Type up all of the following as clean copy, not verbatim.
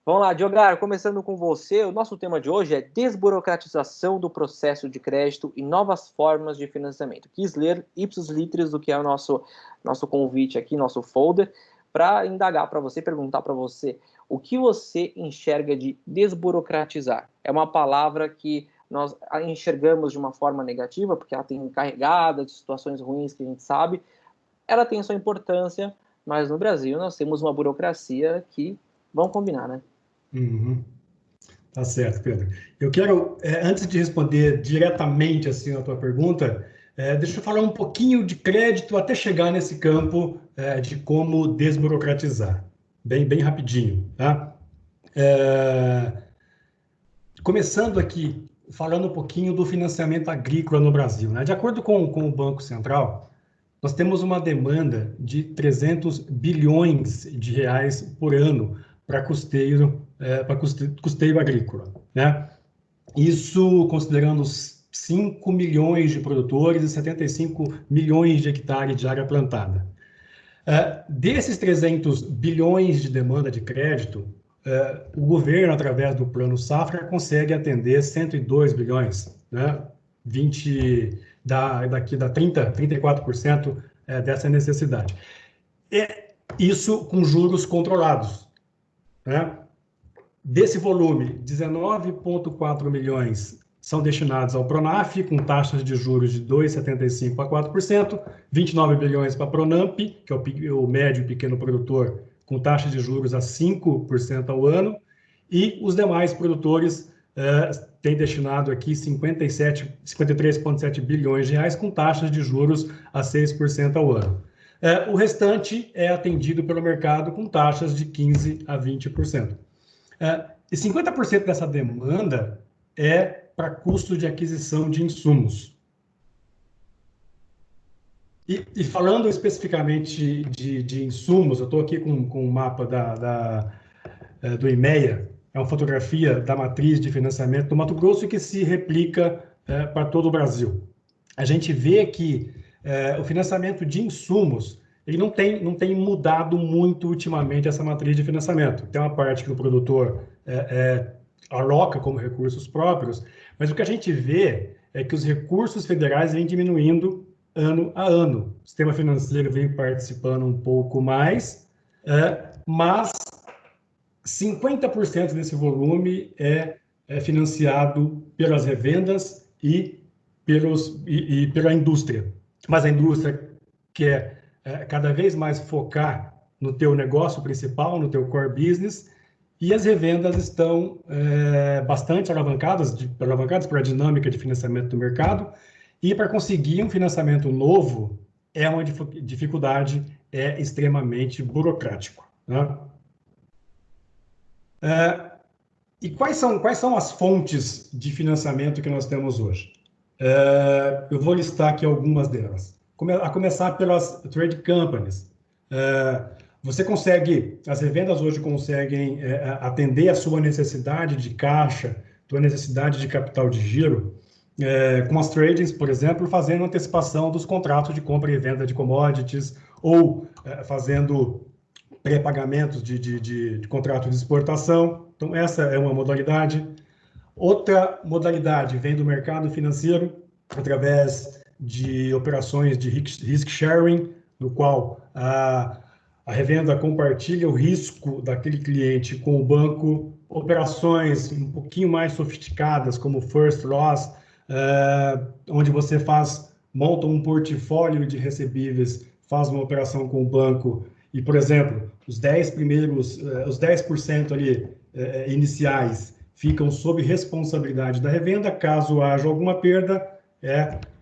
Vamos lá, Diogar, começando com você, o nosso tema de hoje é desburocratização do processo de crédito e novas formas de financiamento. Quis ler ipsis literis do que é o nosso convite aqui, nosso folder, para indagar para você, perguntar para você o que você enxerga de desburocratizar. É uma palavra que nós enxergamos de uma forma negativa, porque ela tem carregada de situações ruins que a gente sabe, ela tem sua importância, mas no Brasil nós temos uma burocracia que, vamos combinar, né? Uhum. Tá certo, Pedro. Eu quero, antes de responder diretamente assim a tua pergunta, deixa eu falar um pouquinho de crédito até chegar nesse campo de como desburocratizar. Bem rapidinho, tá? Começando aqui, falando um pouquinho do financiamento agrícola no Brasil, né? De acordo com o Banco Central, nós temos uma demanda de 300 bilhões de reais por ano para custeio agrícola, né? Isso considerando os 5 milhões de produtores e 75 milhões de hectares de área plantada. Desses 300 bilhões de demanda de crédito, o governo, através do Plano Safra, consegue atender 102 bilhões, né? 34% dessa necessidade. Isso com juros controlados, né? Desse volume, 19,4 milhões são destinados ao Pronaf, com taxas de juros de 2,75% a 4%, 29 bilhões para a Pronamp, que é o médio e pequeno produtor, com taxa de juros a 5% ao ano, e os demais produtores têm destinado aqui 53,7 bilhões de reais, com taxas de juros a 6% ao ano. O restante é atendido pelo mercado com taxas de 15% a 20%. E 50% dessa demanda é para custo de aquisição de insumos. E falando especificamente de insumos, eu estou aqui com um mapa do IMEA, é uma fotografia da matriz de financiamento do Mato Grosso que se replica para todo o Brasil. A gente vê que o financiamento de insumos ele não tem mudado muito ultimamente essa matriz de financiamento. Tem uma parte que o produtor aloca como recursos próprios, mas o que a gente vê é que os recursos federais vêm diminuindo ano a ano. O sistema financeiro vem participando um pouco mais, mas 50% desse volume é financiado pelas revendas e pela indústria. Mas a indústria quer cada vez mais focar no teu negócio principal, no teu core business, e as revendas estão bastante alavancadas para a dinâmica de financiamento do mercado, e para conseguir um financiamento novo é uma dificuldade, é extremamente burocrático, né? E quais são as fontes de financiamento que nós temos hoje? Eu vou listar aqui algumas delas. A começar pelas trade companies. As revendas hoje conseguem atender a sua necessidade de caixa, sua necessidade de capital de giro, com as tradings, por exemplo, fazendo antecipação dos contratos de compra e venda de commodities ou fazendo pré-pagamentos de contrato de exportação. Então, essa é uma modalidade. Outra modalidade vem do mercado financeiro, através de operações de risk sharing, no qual a revenda compartilha o risco daquele cliente com o banco. Operações um pouquinho mais sofisticadas, como first loss, onde você monta um portfólio de recebíveis, faz uma operação com o banco e, por exemplo, os 10% ali iniciais ficam sob responsabilidade da revenda. Caso haja alguma perda,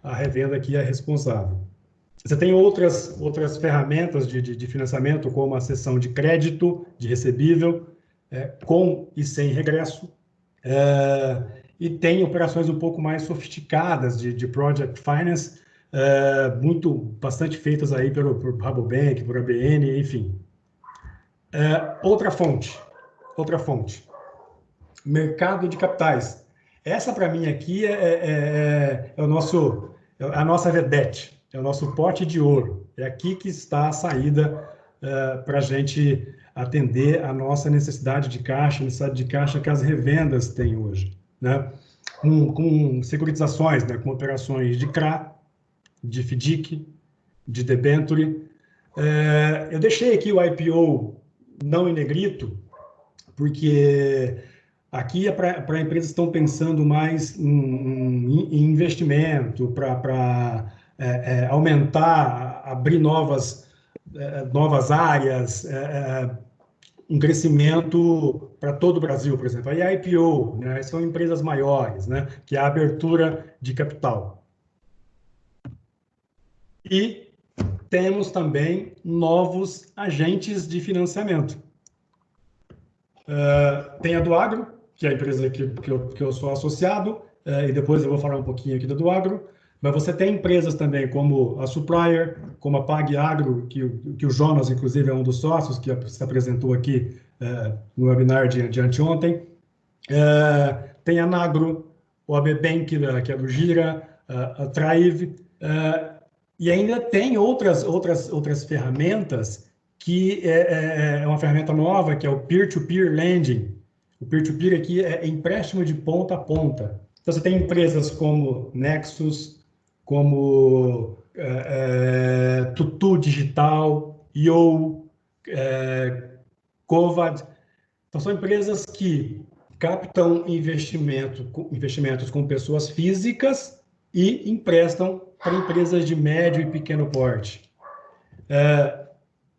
a revenda que é responsável. Você tem outras ferramentas de financiamento, como a cessão de crédito, de recebível, com e sem regresso. E tem operações um pouco mais sofisticadas de project finance, bastante feitas aí por Rabobank, por ABN, enfim. Outra fonte. Mercado de capitais. Essa, para mim, aqui é a nossa vedete, é o nosso pote de ouro. É aqui que está a saída para a gente atender a nossa necessidade de caixa, a necessidade de caixa que as revendas têm hoje, né? Com securitizações, né? Com operações de CRA, de FDIC, de debenture. Eu deixei aqui o IPO não em negrito, porque aqui é para empresas que estão pensando mais em investimento, para aumentar, abrir novas áreas, um crescimento para todo o Brasil, por exemplo. Aí a IPO, né, são empresas maiores, né, que é a abertura de capital. E temos também novos agentes de financiamento. Tem a do Agro, que é a empresa que eu sou associado, e depois eu vou falar um pouquinho aqui da do Agro, mas você tem empresas também como a Supplier, como a PagAgro, que o Jonas, inclusive, é um dos sócios, que se apresentou aqui no webinar de anteontem. Tem a Nagro, o AB Bank, que é do Gira, a Thrive, e ainda tem outras ferramentas, que é uma ferramenta nova, que é o Peer-to-Peer Lending. O Peer-to-Peer aqui é empréstimo de ponta a ponta. Então, você tem empresas como Nexus, como Tutu Digital, Yo, Covad. Então, são empresas que captam investimentos com pessoas físicas e emprestam para empresas de médio e pequeno porte.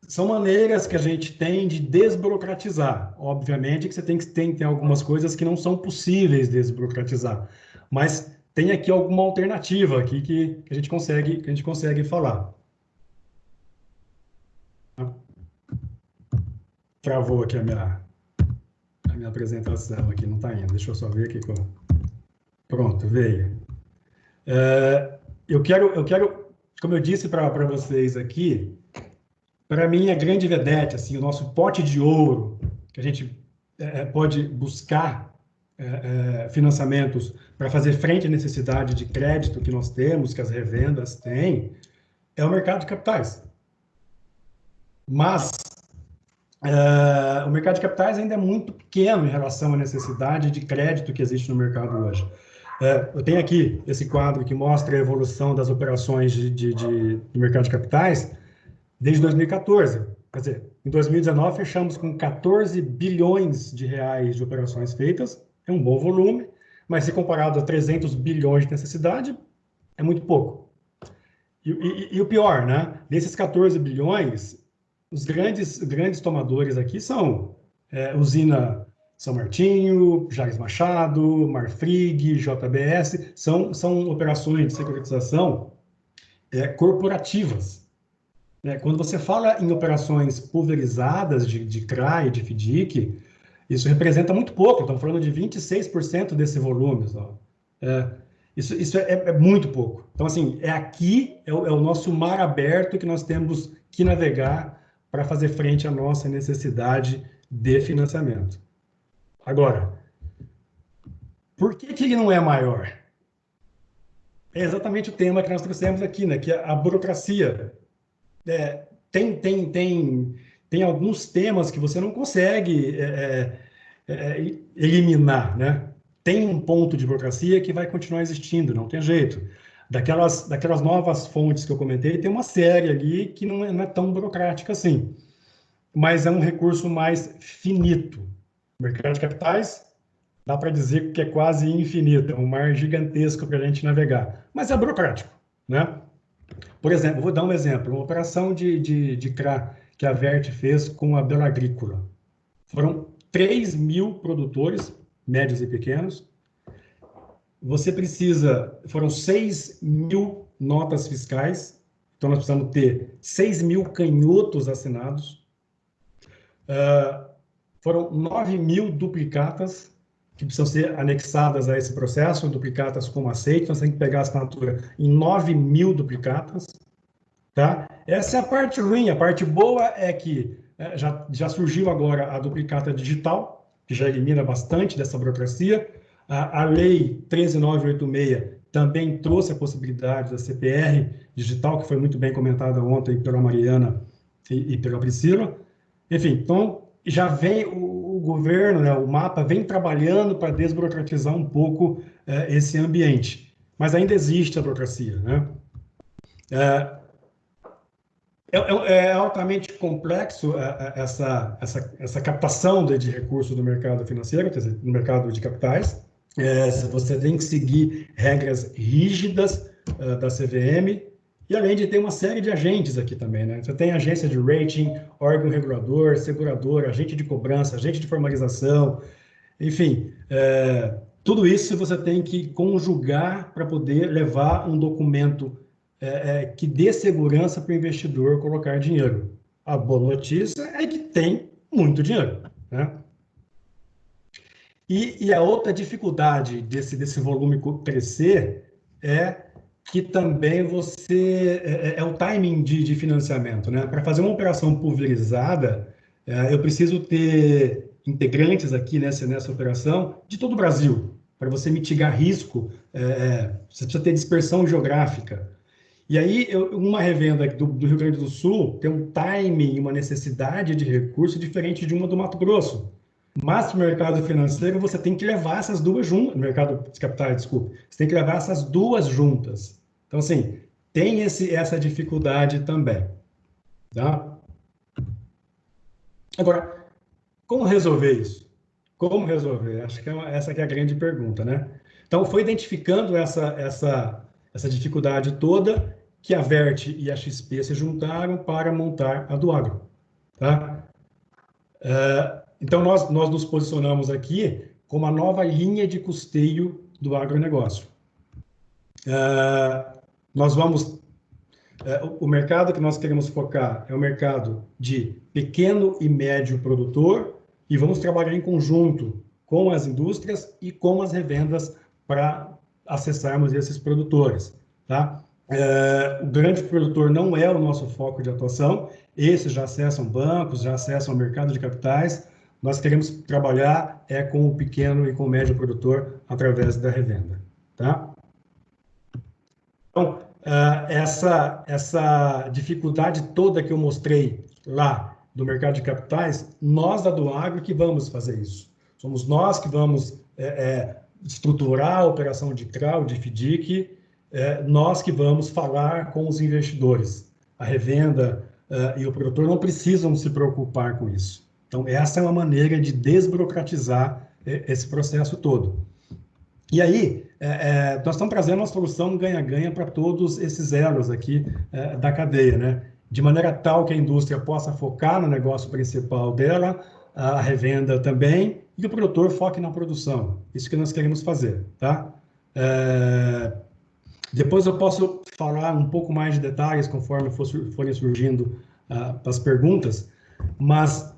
São maneiras que a gente tem de desburocratizar. Obviamente que você tem algumas coisas que não são possíveis desburocratizar, mas tem aqui alguma alternativa aqui que a gente consegue falar. Travou aqui a minha apresentação aqui, não está indo. Deixa eu só ver aqui. Pronto, veio. Eu quero, como eu disse para vocês aqui, para mim, a grande vedete, assim, o nosso pote de ouro, que a gente pode buscar financiamentos para fazer frente à necessidade de crédito que nós temos, que as revendas têm, é o mercado de capitais. Mas o mercado de capitais ainda é muito pequeno em relação à necessidade de crédito que existe no mercado hoje. Eu tenho aqui esse quadro que mostra a evolução das operações do mercado de capitais desde 2014. Quer dizer, em 2019 fechamos com 14 bilhões de reais de operações feitas, é um bom volume, mas se comparado a 300 bilhões de necessidade, é muito pouco. E o pior, né? Desses 14 bilhões, os grandes tomadores aqui são Usina São Martinho, Jales Machado, Marfrig, JBS, são operações de securitização corporativas. Quando você fala em operações pulverizadas de CRA e de FDIC, isso representa muito pouco, estamos falando de 26% desse volume. Isso é muito pouco. Então, assim, aqui é o nosso mar aberto que nós temos que navegar para fazer frente à nossa necessidade de financiamento. Agora, por que ele não é maior? É exatamente o tema que nós trouxemos aqui, né? Que é a burocracia. Tem alguns temas que você não consegue eliminar, né? Tem um ponto de burocracia que vai continuar existindo, não tem jeito. Daquelas novas fontes que eu comentei, tem uma série ali que não é tão burocrática assim, mas é um recurso mais finito. O mercado de capitais, dá para dizer que é quase infinito, é um mar gigantesco para a gente navegar, mas é burocrático, né? Por exemplo, vou dar um exemplo, uma operação de CRA que a Vert fez com a Bela Agrícola. Foram 3.000 produtores, médios e pequenos. Foram 6.000 notas fiscais, então nós precisamos ter 6.000 canhotos assinados. Foram 9.000 duplicatas que precisam ser anexadas a esse processo, duplicatas como aceite, então você tem que pegar a assinatura em 9.000 duplicatas, tá? Essa é a parte ruim. A parte boa é que já surgiu agora a duplicata digital, que já elimina bastante dessa burocracia. A lei 13.986 também trouxe a possibilidade da CPR digital, que foi muito bem comentada ontem pela Mariana e pela Priscila. Enfim, então, já vem o governo, né, o MAPA, vem trabalhando para desburocratizar um pouco esse ambiente. Mas ainda existe a burocracia, né? É altamente complexo essa captação de recursos do mercado financeiro, quer dizer, no mercado de capitais. Você tem que seguir regras rígidas da CVM, e além de ter uma série de agentes aqui também, né? Você tem agência de rating, órgão regulador, segurador, agente de cobrança, agente de formalização, enfim, tudo isso você tem que conjugar para poder levar um documento que dê segurança para o investidor colocar dinheiro. A boa notícia é que tem muito dinheiro, né? E a outra dificuldade desse volume crescer é que também é o timing de financiamento, né? Para fazer uma operação pulverizada, eu preciso ter integrantes aqui nessa operação de todo o Brasil. Para você mitigar risco, você precisa ter dispersão geográfica. E aí, uma revenda do Rio Grande do Sul tem um timing, uma necessidade de recurso diferente de uma do Mato Grosso. Mas no mercado financeiro, você tem que levar essas duas juntas, no mercado de capitais, desculpa, você tem que levar essas duas juntas. Então, assim, tem essa dificuldade também. Tá? Agora, como resolver isso? Como resolver? Acho que essa que é a grande pergunta, né? Então, foi identificando essa dificuldade toda que a Vert e a XP se juntaram para montar a Duagro. Tá? Então, nós nos posicionamos aqui como a nova linha de custeio do agronegócio. O mercado que nós queremos focar é o mercado de pequeno e médio produtor, e vamos trabalhar em conjunto com as indústrias e com as revendas para acessarmos esses produtores. Tá? O grande produtor não é o nosso foco de atuação, esses já acessam bancos, já acessam o mercado de capitais. Nós queremos trabalhar com o pequeno e com o médio produtor através da revenda. Tá? Então, essa dificuldade toda que eu mostrei lá do mercado de capitais, nós da Duagro que vamos fazer isso. Somos nós que vamos estruturar a operação de CRA, de FDIC, nós que vamos falar com os investidores. A revenda e o produtor não precisam se preocupar com isso. Então, essa é uma maneira de desburocratizar esse processo todo. E aí, nós estamos trazendo uma solução ganha-ganha para todos esses elos aqui da cadeia, né? De maneira tal que a indústria possa focar no negócio principal dela, a revenda também, e o produtor foque na produção. Isso que nós queremos fazer, tá? Depois eu posso falar um pouco mais de detalhes conforme forem surgindo as perguntas, mas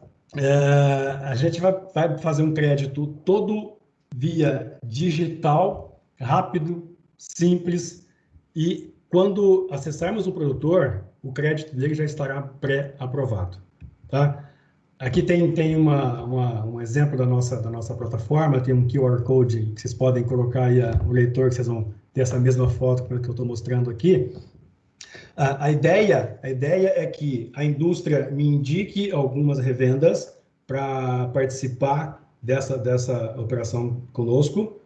a gente vai fazer um crédito todo via digital, rápido, simples, e quando acessarmos o produtor, o crédito dele já estará pré-aprovado. Tá? Aqui tem um exemplo da nossa plataforma, tem um QR Code que vocês podem colocar aí o leitor, que vocês vão ter essa mesma foto que eu estou mostrando aqui. A ideia é que a indústria me indique algumas revendas para participar dessa operação conosco.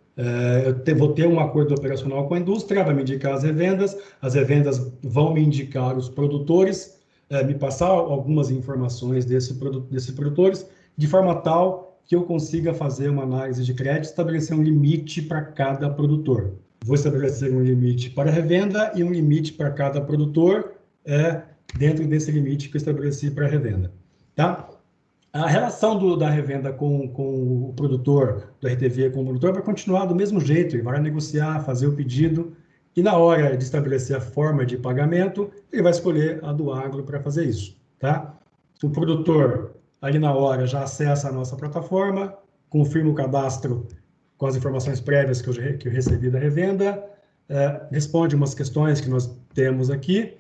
Eu vou ter um acordo operacional com a indústria, vai me indicar as revendas vão me indicar os produtores, me passar algumas informações desses produtores, de forma tal que eu consiga fazer uma análise de crédito, estabelecer um limite para cada produtor. Vou estabelecer um limite para a revenda e um limite para cada produtor, dentro desse limite que eu estabeleci para a revenda. Tá? A relação da revenda com o produtor, do RTV com o produtor, vai continuar do mesmo jeito. Ele vai negociar, fazer o pedido, e na hora de estabelecer a forma de pagamento, ele vai escolher a Duagro para fazer isso. Tá? O produtor, ali na hora, já acessa a nossa plataforma, confirma o cadastro com as informações prévias que eu recebi da revenda, responde umas questões que nós temos aqui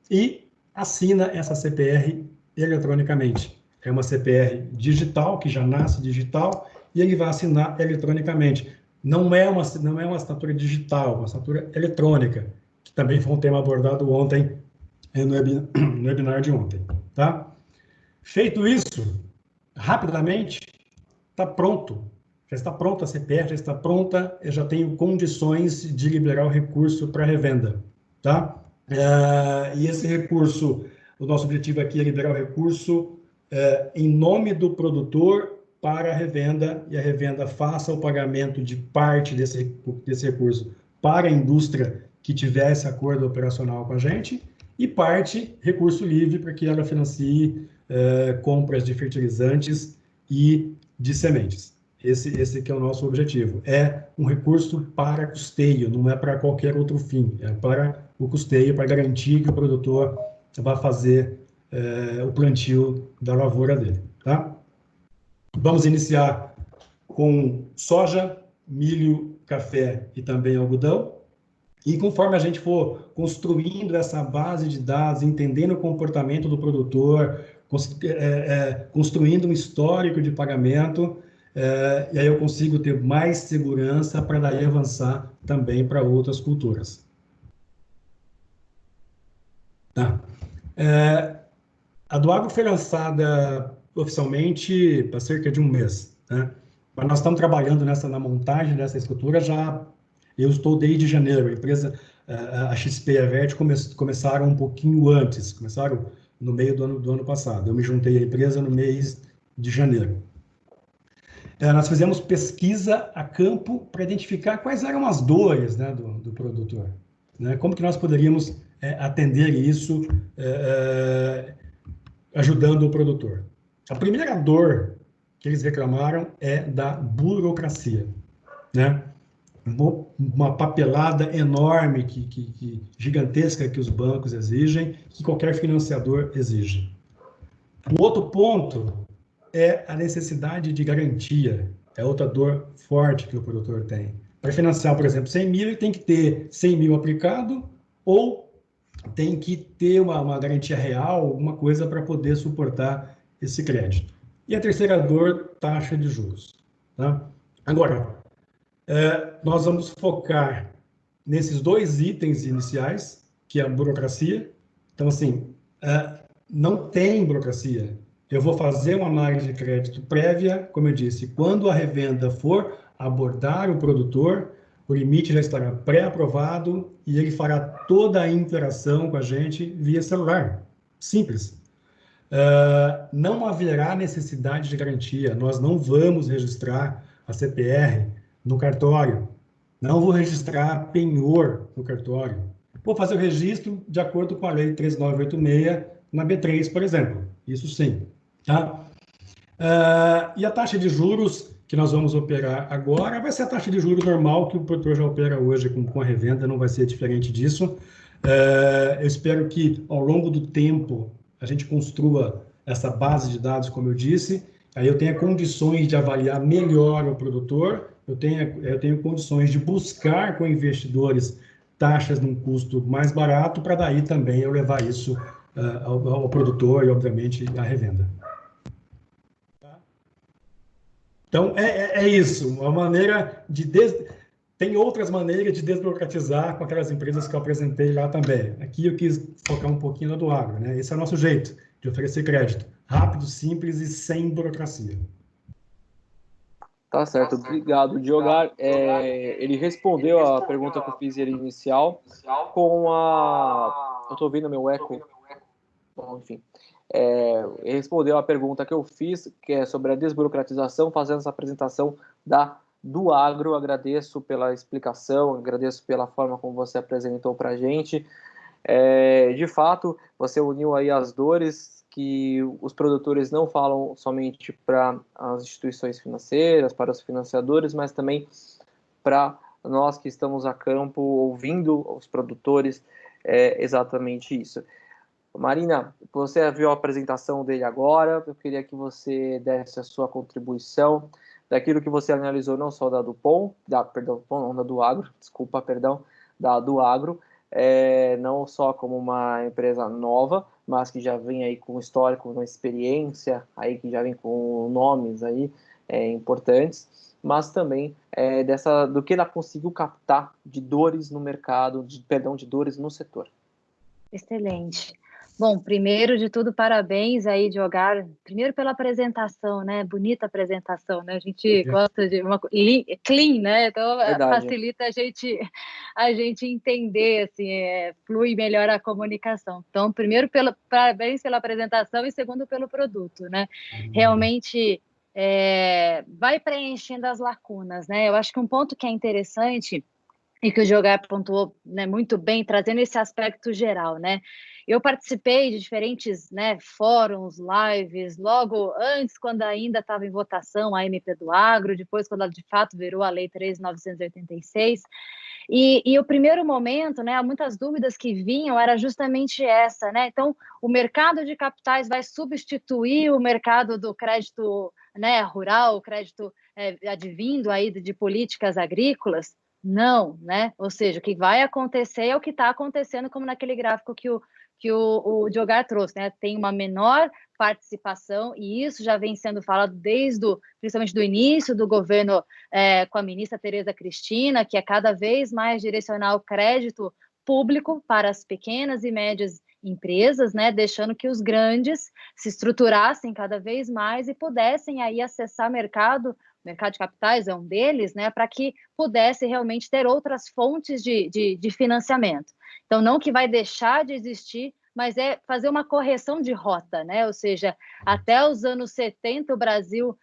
e assina essa CPR eletronicamente. É uma CPR digital, que já nasce digital, e ele vai assinar eletronicamente. Não é uma assinatura digital, uma assinatura eletrônica, que também foi um tema abordado ontem, no webinar de ontem. Tá? Feito isso, rapidamente, está pronto. Já está pronta a CPR, já está pronta, eu já tenho condições de liberar o recurso para revenda, tá? E esse recurso, o nosso objetivo aqui é liberar o recurso em nome do produtor para a revenda, e a revenda faça o pagamento de parte desse recurso para a indústria que tivesse acordo operacional com a gente, e parte recurso livre para que ela financie compras de fertilizantes e de sementes. Esse que é o nosso objetivo. É um recurso para custeio, não é para qualquer outro fim. É para o custeio, para garantir que o produtor vai fazer o plantio da lavoura dele. Tá? Vamos iniciar com soja, milho, café e também algodão. E conforme a gente for construindo essa base de dados, entendendo o comportamento do produtor, construindo um histórico de pagamento, e aí eu consigo ter mais segurança para daí avançar também para outras culturas. Tá. A do Agro foi lançada oficialmente há cerca de um mês, né? Mas nós estamos trabalhando na montagem dessa estrutura já. Eu estou desde janeiro. A empresa, a XP e a Vert começaram um pouquinho antes, começaram no meio do ano passado. Eu me juntei à empresa no mês de janeiro. Nós fizemos pesquisa a campo para identificar quais eram as dores, né, do produtor, né? Como que nós poderíamos atender isso ajudando o produtor. A primeira dor que eles reclamaram é da burocracia, né? Uma papelada enorme, gigantesca que os bancos exigem, que qualquer financiador exige. Um outro ponto é a necessidade de garantia. É outra dor forte que o produtor tem. Para financiar, por exemplo, 100 mil, ele tem que ter 100 mil aplicado ou tem que ter uma garantia real, alguma coisa para poder suportar esse crédito. E a terceira dor, taxa de juros. Tá? Agora, nós vamos focar nesses dois itens iniciais, que é a burocracia. Então, assim, não tem burocracia. Eu vou fazer uma análise de crédito prévia, como eu disse, quando a revenda for abordar o produtor, o limite já estará pré-aprovado e ele fará toda a interação com a gente via celular. Simples. Não haverá necessidade de garantia. Nós não vamos registrar a CPR no cartório. Não vou registrar penhor no cartório. Vou fazer o registro de acordo com a Lei 3986 na B3, por exemplo. Isso sim. Tá? E a taxa de juros que nós vamos operar agora vai ser a taxa de juros normal que o produtor já opera hoje com a revenda, não vai ser diferente disso. Eu espero que, ao longo do tempo, a gente construa essa base de dados, como eu disse, aí eu tenha condições de avaliar melhor o produtor, eu tenho condições de buscar com investidores taxas num custo mais barato, para daí também eu levar isso ao produtor e, obviamente, à revenda. Então, é isso, uma maneira de... Tem outras maneiras de desburocratizar com aquelas empresas que eu apresentei lá também. Aqui eu quis focar um pouquinho na do agro, né? Esse é o nosso jeito de oferecer crédito. Rápido, simples e sem burocracia. Tá certo, obrigado, Diogar. Ele respondeu a pergunta que eu fiz ele inicial com a... Eu estou ouvindo meu eco. Bom, enfim. Ele respondeu a pergunta que eu fiz, que é sobre a desburocratização, fazendo essa apresentação do agro. Agradeço pela explicação, agradeço pela forma como você apresentou para a gente. De fato, você uniu aí as dores que os produtores não falam somente para as instituições financeiras, para os financiadores, mas também para nós que estamos a campo ouvindo os produtores, exatamente isso. Marina, você viu a apresentação dele agora, eu queria que você desse a sua contribuição daquilo que você analisou, não só da Dupont, da do Agro, desculpa, perdão, da do Agro, não só como uma empresa nova, mas que já vem aí com histórico, com experiência, aí que já vem com nomes aí importantes, mas também do que ela conseguiu captar de dores no mercado, de dores no setor. Excelente. Bom, primeiro de tudo, parabéns aí, Diogar. Primeiro pela apresentação, né? Bonita apresentação, né? A gente gosta de uma clean, né? Então Verdade. facilita a gente entender, assim, flui melhor a comunicação. Então, primeiro parabéns pela apresentação e segundo pelo produto, né? Realmente vai preenchendo as lacunas, né? Eu acho que um ponto que é interessante e que o Diogar pontuou, né, muito bem, trazendo esse aspecto geral, né? Eu participei de diferentes, né, fóruns, lives, logo antes, quando ainda estava em votação a MP do Agro, depois quando ela de fato virou a Lei 3.986, e o primeiro momento, né, muitas dúvidas que vinham era justamente essa, né? Então, o mercado de capitais vai substituir o mercado do crédito, né, rural, o crédito advindo aí de políticas agrícolas? Não, né? Ou seja, o que vai acontecer é o que está acontecendo, como naquele gráfico que o Diogar trouxe, né? Tem uma menor participação, e isso já vem sendo falado principalmente do início do governo com a ministra Tereza Cristina, que é cada vez mais direcionar o crédito público para as pequenas e médias empresas, né, deixando que os grandes se estruturassem cada vez mais e pudessem aí acessar mercado de capitais é um deles, né, para que pudesse realmente ter outras fontes de financiamento. Então, não que vai deixar de existir, mas é fazer uma correção de rota, né? Ou seja, até os anos 70, o Brasil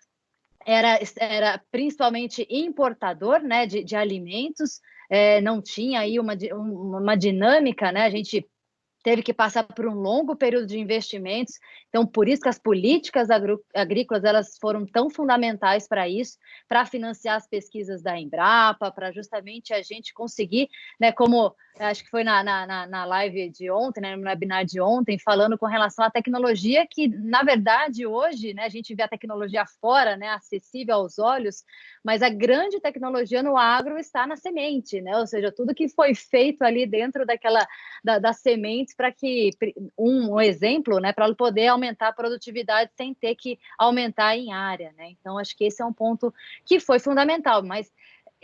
era principalmente importador, né, de alimentos, não tinha aí uma dinâmica, né? A gente teve que passar por um longo período de investimentos, então por isso que as políticas agrícolas elas foram tão fundamentais para isso, para financiar as pesquisas da Embrapa, para justamente a gente conseguir, né, como acho que foi na live de ontem, né, no webinar de ontem, falando com relação à tecnologia que, na verdade, hoje, né, a gente vê a tecnologia fora, né, acessível aos olhos, mas a grande tecnologia no agro está na semente, né, ou seja, tudo que foi feito ali dentro das sementes para que, um exemplo, né, para poder aumentar a produtividade sem ter que aumentar em área, né? Então, acho que esse é um ponto que foi fundamental, mas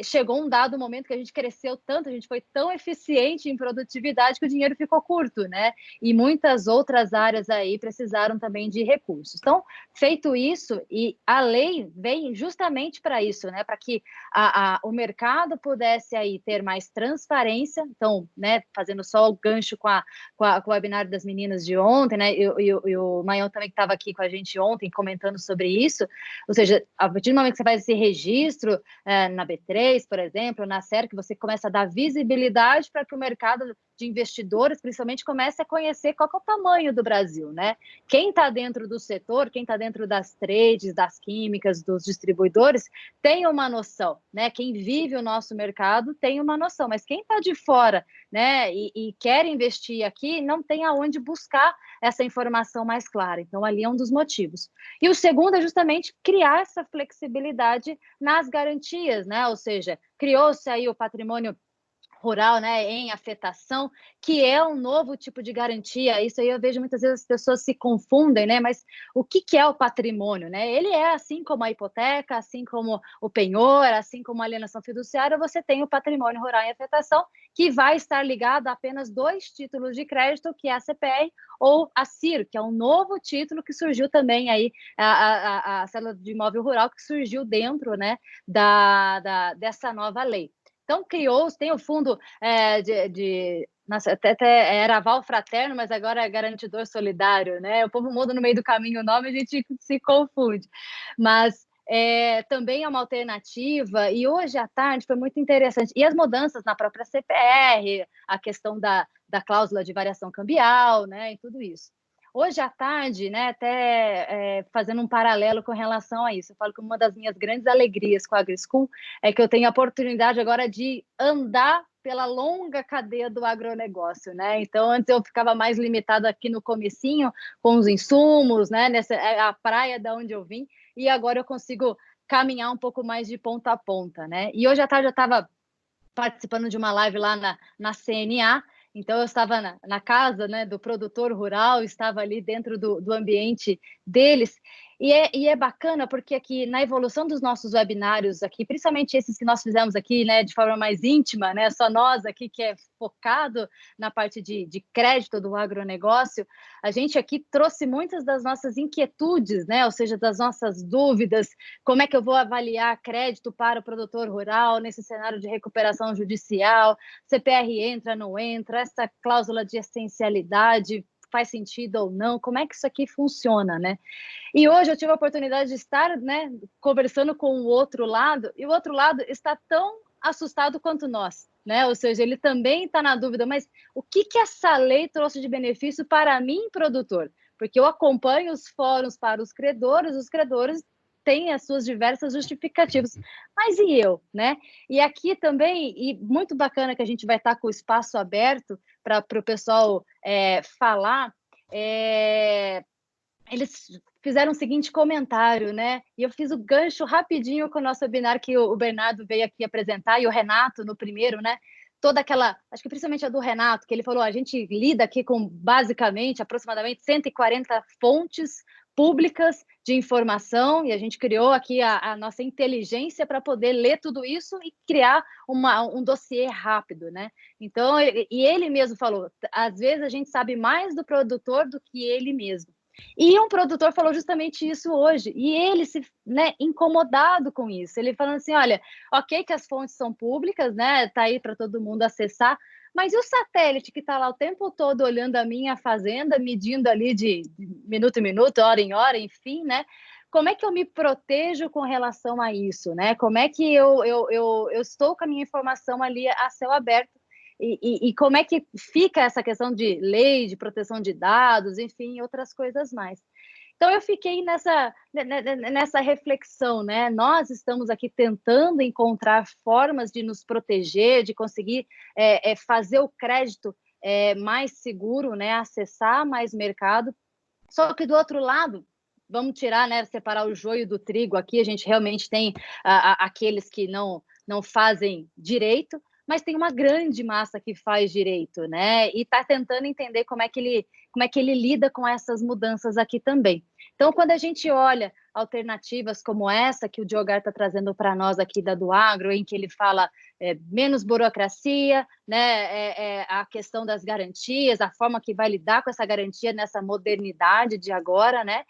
chegou um dado momento que a gente cresceu tanto, a gente foi tão eficiente em produtividade que o dinheiro ficou curto, né? E muitas outras áreas aí precisaram também de recursos. Então, feito isso, e a lei vem justamente para isso, né? Para que o mercado pudesse aí ter mais transparência. Então, né, fazendo só o gancho com o webinar das meninas de ontem, né? E o Maion também que estava aqui com a gente ontem comentando sobre isso. Ou seja, a partir do momento que você faz esse registro na B3, por exemplo, na SER, que você começa a dar visibilidade para que o mercado de investidores, principalmente, comece a conhecer qual que é o tamanho do Brasil, né? Quem está dentro do setor, quem está dentro das trades, das químicas, dos distribuidores, tem uma noção, né? Quem vive o nosso mercado tem uma noção, mas quem está de fora, né, e quer investir aqui, não tem aonde buscar essa informação mais clara. Então, ali é um dos motivos. E o segundo é justamente criar essa flexibilidade nas garantias, né? Ou seja, criou-se aí o patrimônio rural, né, em afetação, que é um novo tipo de garantia. Isso aí eu vejo muitas vezes as pessoas se confundem, né? Mas o que é o patrimônio, né? Ele é assim como a hipoteca, assim como o penhor, assim como a alienação fiduciária, você tem o patrimônio rural em afetação, que vai estar ligado a apenas 2 títulos de crédito, que é a CPR ou a CIR, que é um novo título que surgiu também aí, a célula de imóvel rural, que surgiu dentro, né, dessa nova lei. Então, tem o fundo nossa, até era aval fraterno, mas agora é garantidor solidário, né? O povo muda no meio do caminho o nome e a gente se confunde. Mas também é uma alternativa, e hoje à tarde foi muito interessante. E as mudanças na própria CPR, a questão da cláusula de variação cambial, né? E tudo isso. Hoje à tarde, né, até fazendo um paralelo com relação a isso, eu falo que uma das minhas grandes alegrias com a AgriSchool é que eu tenho a oportunidade agora de andar pela longa cadeia do agronegócio, né? Então, antes eu ficava mais limitada aqui no comecinho, com os insumos, né? A praia da onde eu vim, e agora eu consigo caminhar um pouco mais de ponta a ponta, né? E hoje à tarde eu estava participando de uma live lá na CNA. Então, eu estava na casa, né, do produtor rural, estava ali dentro do ambiente deles, E é bacana porque aqui na evolução dos nossos webinários aqui, principalmente esses que nós fizemos aqui, né, de forma mais íntima, né, só nós aqui que é focado na parte de crédito do agronegócio, a gente aqui trouxe muitas das nossas inquietudes, né, ou seja, das nossas dúvidas, como é que eu vou avaliar crédito para o produtor rural nesse cenário de recuperação judicial, CPR entra, não entra, essa cláusula de essencialidade faz sentido ou não, como é que isso aqui funciona, né? E hoje eu tive a oportunidade de estar, né, conversando com o outro lado, e o outro lado está tão assustado quanto nós, né? Ou seja, ele também está na dúvida, mas o que essa lei trouxe de benefício para mim, produtor? Porque eu acompanho os fóruns para os credores têm as suas diversas justificativas, mas e eu, né? E aqui também, e muito bacana que a gente vai estar com o espaço aberto para o pessoal falar, eles fizeram o seguinte comentário, né? E eu fiz o gancho rapidinho com o nosso webinar que o Bernardo veio aqui apresentar, e o Renato no primeiro, né? Toda aquela, acho que principalmente a do Renato, que ele falou, a gente lida aqui com, basicamente, aproximadamente 140 fontes públicas de informação, e a gente criou aqui a nossa inteligência para poder ler tudo isso e criar um dossiê rápido, né? Então, e ele mesmo falou, às vezes a gente sabe mais do produtor do que ele mesmo. E um produtor falou justamente isso hoje, e ele se, né, incomodado com isso, ele falando assim, olha, ok que as fontes são públicas, né, tá aí para todo mundo acessar, mas e o satélite que está lá o tempo todo olhando a minha fazenda, medindo ali de minuto em minuto, hora em hora, enfim, né, como é que eu me protejo com relação a isso, né, como é que eu estou com a minha informação ali a céu aberto, e como é que fica essa questão de lei, de proteção de dados, enfim, outras coisas mais. Então, eu fiquei nessa reflexão, né? Nós estamos aqui tentando encontrar formas de nos proteger, de conseguir fazer o crédito mais seguro, né? Acessar mais mercado. Só que, do outro lado, vamos tirar, né? Separar o joio do trigo aqui, a gente realmente tem aqueles que não fazem direito, mas tem uma grande massa que faz direito, né? E está tentando entender como é que ele lida com essas mudanças aqui também. Então, quando a gente olha alternativas como essa que o Diogar está trazendo para nós aqui da do Agro, em que ele fala menos burocracia, né? A questão das garantias, a forma que vai lidar com essa garantia nessa modernidade de agora, né?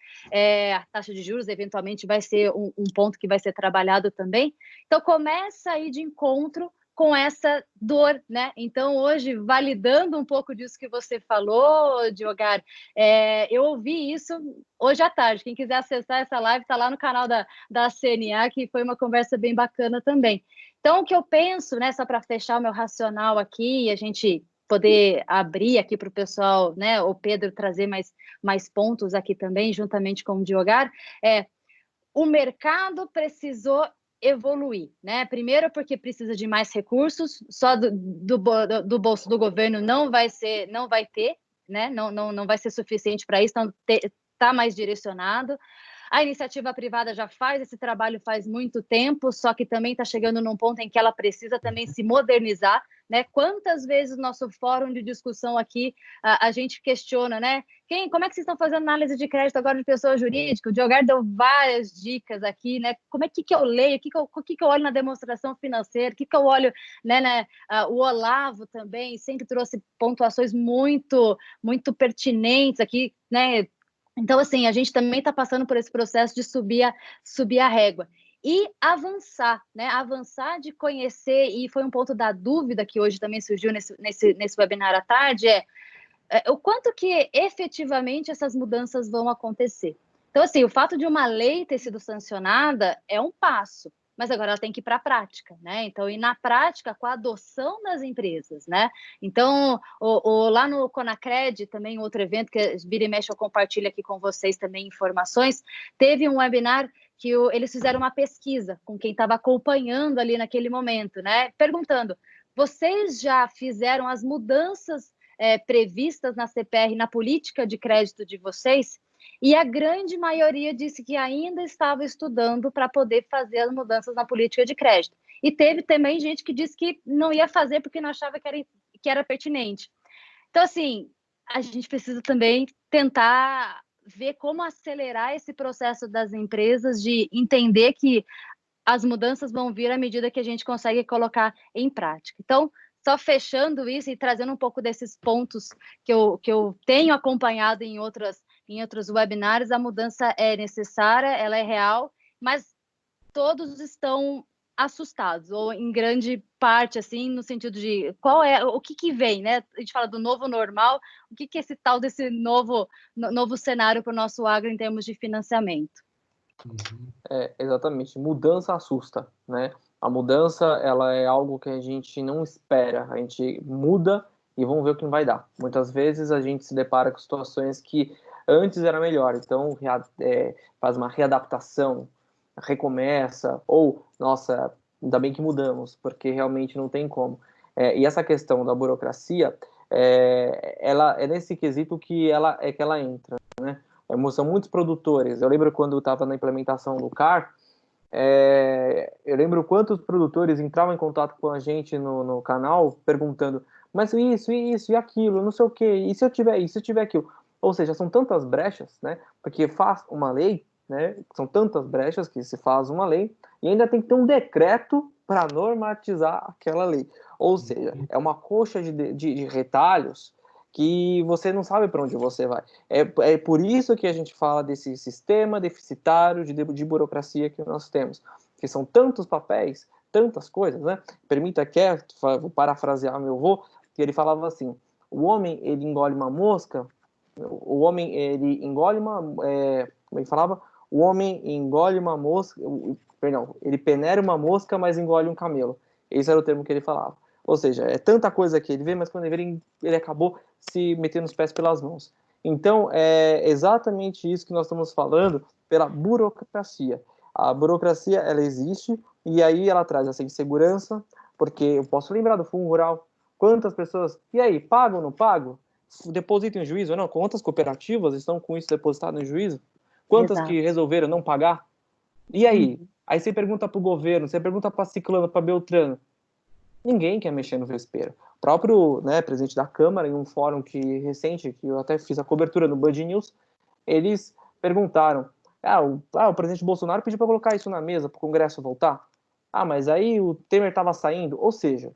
A taxa de juros eventualmente vai ser um ponto que vai ser trabalhado também. Então, começa aí de encontro com essa dor, né? Então, hoje, validando um pouco disso que você falou, Diogar, eu ouvi isso hoje à tarde. Quem quiser acessar essa live, está lá no canal da CNA, que foi uma conversa bem bacana também. Então, o que eu penso, né, só para fechar o meu racional aqui, e a gente poder abrir aqui para o pessoal, né, o Pedro trazer mais pontos aqui também, juntamente com o Diogar, o mercado precisou evoluir, né? Primeiro porque precisa de mais recursos, só do bolso do governo não vai ter, né? Não vai ser suficiente para isso, então está mais direcionado. A iniciativa privada já faz esse trabalho faz muito tempo, só que também está chegando num ponto em que ela precisa também se modernizar, né? Quantas vezes no nosso fórum de discussão aqui a gente questiona, né? Como é que vocês estão fazendo análise de crédito agora de pessoa jurídica? O Diogar deu várias dicas aqui, né? Como é que eu leio? O que eu olho na demonstração financeira? O que eu olho, né? O Olavo também sempre trouxe pontuações muito, muito pertinentes aqui, né? Então, assim, a gente também está passando por esse processo de subir a régua. E avançar, né? Avançar de conhecer, e foi um ponto da dúvida que hoje também surgiu nesse webinar à tarde, o quanto que efetivamente essas mudanças vão acontecer. Então, assim, o fato de uma lei ter sido sancionada é um passo, mas agora ela tem que ir para a prática, né? Então, e na prática, com a adoção das empresas, né? Então, lá no Conacred, também outro evento que vira e mexe eu compartilho aqui com vocês também informações, teve um webinar que eles fizeram uma pesquisa com quem estava acompanhando ali naquele momento, né? Perguntando, vocês já fizeram as mudanças previstas na CPR, na política de crédito de vocês? E a grande maioria disse que ainda estava estudando para poder fazer as mudanças na política de crédito. E teve também gente que disse que não ia fazer porque não achava que era pertinente. Então, assim, a gente precisa também tentar ver como acelerar esse processo das empresas de entender que as mudanças vão vir à medida que a gente consegue colocar em prática. Então, só fechando isso e trazendo um pouco desses pontos que eu tenho acompanhado em outros webinars, a mudança é necessária, ela é real, mas todos estão assustados, ou em grande parte, assim, no sentido de o que vem, né? A gente fala do novo normal, o que é esse tal desse novo cenário para o nosso agro em termos de financiamento? Exatamente. Mudança assusta, né? A mudança, ela é algo que a gente não espera. A gente muda e vamos ver o que vai dar. Muitas vezes a gente se depara com situações que antes era melhor. Então, faz uma readaptação, recomeça, ou, nossa, ainda bem que mudamos, porque realmente não tem como. E essa questão da burocracia, ela é nesse quesito que ela entra, né? São muitos produtores. Eu lembro quando eu estava na implementação do CAR, eu lembro quantos produtores entravam em contato com a gente no canal perguntando, mas isso e aquilo, não sei o que, e se eu tiver isso, se eu tiver aquilo. Ou seja, são tantas brechas, né? Porque faz uma lei, né? São tantas brechas que se faz uma lei e ainda tem que ter um decreto para normatizar aquela lei. Ou seja, é uma coxa de retalhos que você não sabe para onde você vai. É por isso que a gente fala desse sistema deficitário de burocracia que nós temos, que são tantos papéis, tantas coisas, né? Permita que, vou parafrasear meu avô, que ele falava assim, o homem, ele engole uma mosca, o homem, ele engole como ele falava? O homem engole uma mosca, perdão, ele peneira uma mosca, mas engole um camelo. Esse era o termo que ele falava. Ou seja, é tanta coisa que ele vê, mas quando ele vê, ele acabou se metendo os pés pelas mãos. Então, é exatamente isso que nós estamos falando pela burocracia. A burocracia, ela existe, e aí ela traz essa insegurança, porque eu posso lembrar do Fundo Rural. Quantas pessoas, e aí, pago ou não pago? Deposito em juízo ou não? Quantas cooperativas estão com isso depositado em juízo? Quantas Exato. que resolveram não pagar? E aí? Aí você pergunta para o governo, você pergunta para Ciclano, para Beltrano. Ninguém quer mexer no vespeiro. O próprio, né, presidente da Câmara, em um fórum recente, que eu até fiz a cobertura no Band News, eles perguntaram, o presidente Bolsonaro pediu para colocar isso na mesa para o Congresso voltar. Mas aí o Temer estava saindo. Ou seja,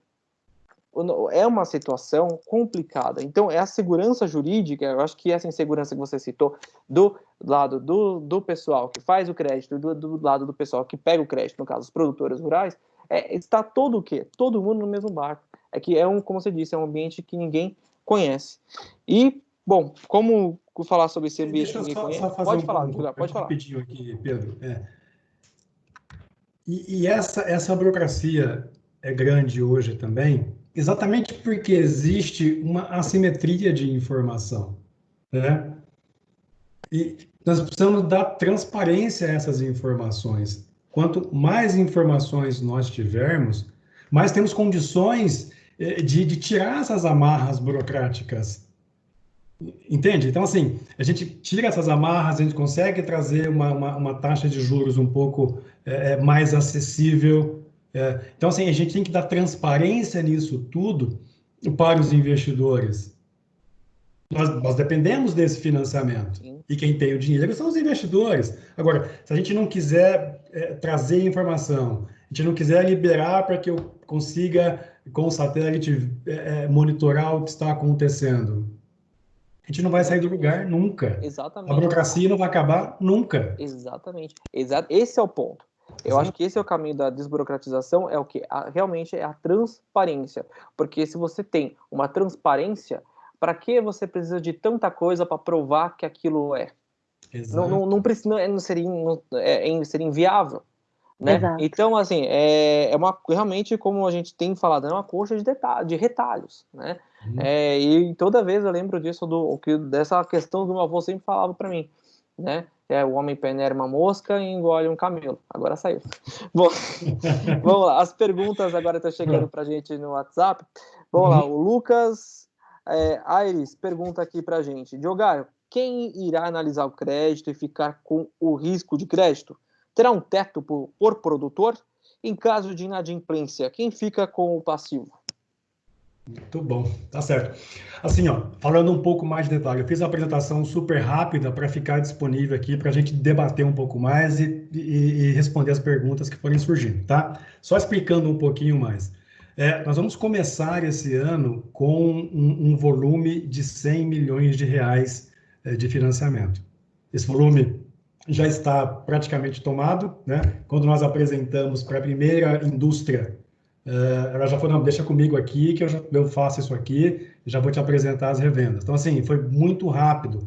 é uma situação complicada. Então, é a segurança jurídica, eu acho que essa insegurança que você citou, do lado do pessoal que faz o crédito, do lado do pessoal que pega o crédito, no caso, os produtores rurais, está todo o quê? Todo mundo no mesmo barco. É que como você disse, é um ambiente que ninguém conhece. E, bom, como falar sobre esse ambiente que ninguém conhece? Pode falar, pode falar. Rapidinho aqui, Pedro. E essa burocracia é grande hoje também, exatamente porque existe uma assimetria de informação, né? E nós precisamos dar transparência a essas informações. Quanto mais informações nós tivermos, mais temos condições de tirar essas amarras burocráticas. Entende? Então, assim, a gente tira essas amarras, a gente consegue trazer uma taxa de juros um pouco mais acessível. Então, assim, a gente tem que dar transparência nisso tudo para os investidores. Nós dependemos desse financiamento. E quem tem o dinheiro são os investidores. Agora, se a gente não quiser trazer informação, a gente não quiser liberar para que eu consiga, com o satélite, monitorar o que está acontecendo, a gente não vai sair do lugar nunca. Exatamente. A burocracia não vai acabar nunca. Exatamente. Esse é o ponto. Eu acho que esse é o caminho da desburocratização, é o que realmente é a transparência. Porque se você tem uma transparência, para que você precisa de tanta coisa para provar que aquilo é? Não precisa, seria inviável. Né? Então, assim, realmente, como a gente tem falado, é uma coxa de retalhos, né? E toda vez eu lembro disso, dessa questão que o meu avô sempre falava para mim, né? O homem peneira uma mosca e engole um camelo. Agora saiu. Bom, vamos lá, as perguntas agora estão chegando para a gente no WhatsApp. Vamos lá, o Lucas Aires pergunta aqui para a gente, Diogário, quem irá analisar o crédito e ficar com o risco de crédito? Terá um teto por produtor? Em caso de inadimplência, quem fica com o passivo? Muito bom, tá certo. Assim, ó, falando um pouco mais de detalhe, eu fiz uma apresentação super rápida para ficar disponível aqui para a gente debater um pouco mais e responder as perguntas que forem surgindo, tá? Só explicando um pouquinho mais. Nós vamos começar esse ano com um volume de 100 milhões de reais de financiamento. Esse volume já está praticamente tomado, né? Quando nós apresentamos para a primeira indústria, ela já falou, não, deixa comigo aqui, que eu faço isso aqui, e já vou te apresentar as revendas. Então, assim, foi muito rápido.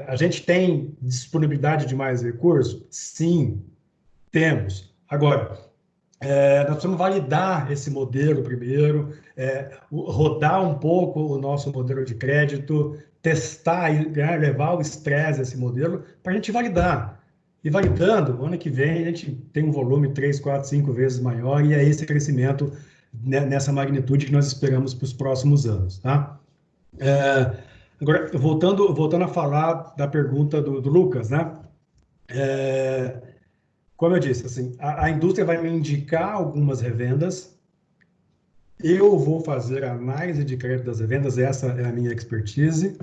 A gente tem disponibilidade de mais recursos? Sim, temos. Agora, nós precisamos validar esse modelo primeiro, rodar um pouco o nosso modelo de crédito, testar e levar o estresse a esse modelo para a gente validar. E validando, ano que vem a gente tem um volume 3, 4, 5 vezes maior e é esse crescimento nessa magnitude que nós esperamos para os próximos anos. Tá? Agora, voltando a falar da pergunta do Lucas, né? Como eu disse, assim, a indústria vai me indicar algumas revendas, eu vou fazer a análise de crédito das revendas, essa é a minha expertise.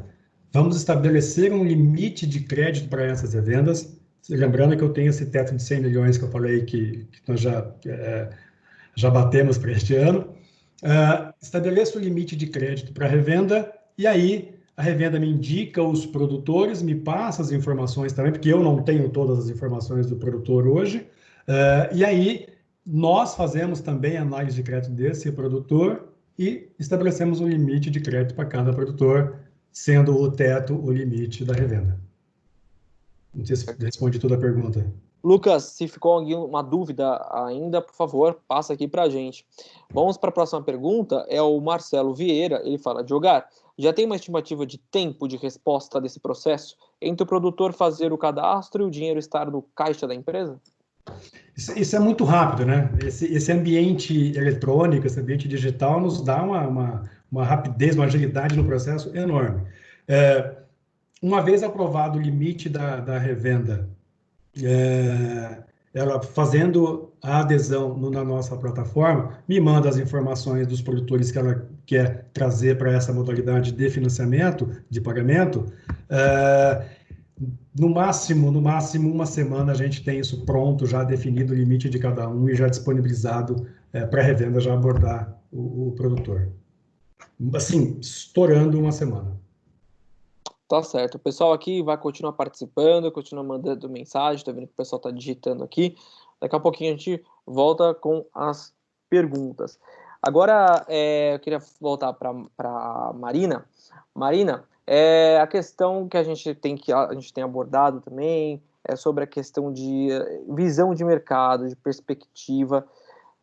Vamos estabelecer um limite de crédito para essas revendas, lembrando que eu tenho esse teto de 100 milhões que eu falei que nós já batemos para este ano. Estabeleço o limite de crédito para a revenda, e aí a revenda me indica os produtores, me passa as informações também, porque eu não tenho todas as informações do produtor hoje, e aí nós fazemos também análise de crédito desse produtor e estabelecemos um limite de crédito para cada produtor, sendo o teto o limite da revenda. Não sei se responde toda a pergunta. Lucas, se ficou alguma dúvida ainda, por favor, passa aqui para a gente. Vamos para a próxima pergunta, é o Marcelo Vieira, ele fala, Diogar, já tem uma estimativa de tempo de resposta desse processo entre o produtor fazer o cadastro e o dinheiro estar no caixa da empresa? Isso é muito rápido, né? Esse ambiente eletrônico, esse ambiente digital nos dá uma rapidez, uma agilidade no processo enorme. Uma vez aprovado o limite da revenda, ela fazendo a adesão na nossa plataforma, me manda as informações dos produtores que ela quer trazer para essa modalidade de financiamento, de pagamento. No máximo, uma semana a gente tem isso pronto, já definido o limite de cada um e já disponibilizado para a revenda já abordar o produtor. Assim, estourando uma semana. Tá certo. O pessoal aqui vai continuar participando, continua mandando mensagem, tá vendo que o pessoal tá digitando aqui. Daqui a pouquinho a gente volta com as perguntas. Agora, eu queria voltar para Marina. Marina, a questão que a gente tem abordado também é sobre a questão de visão de mercado, de perspectiva.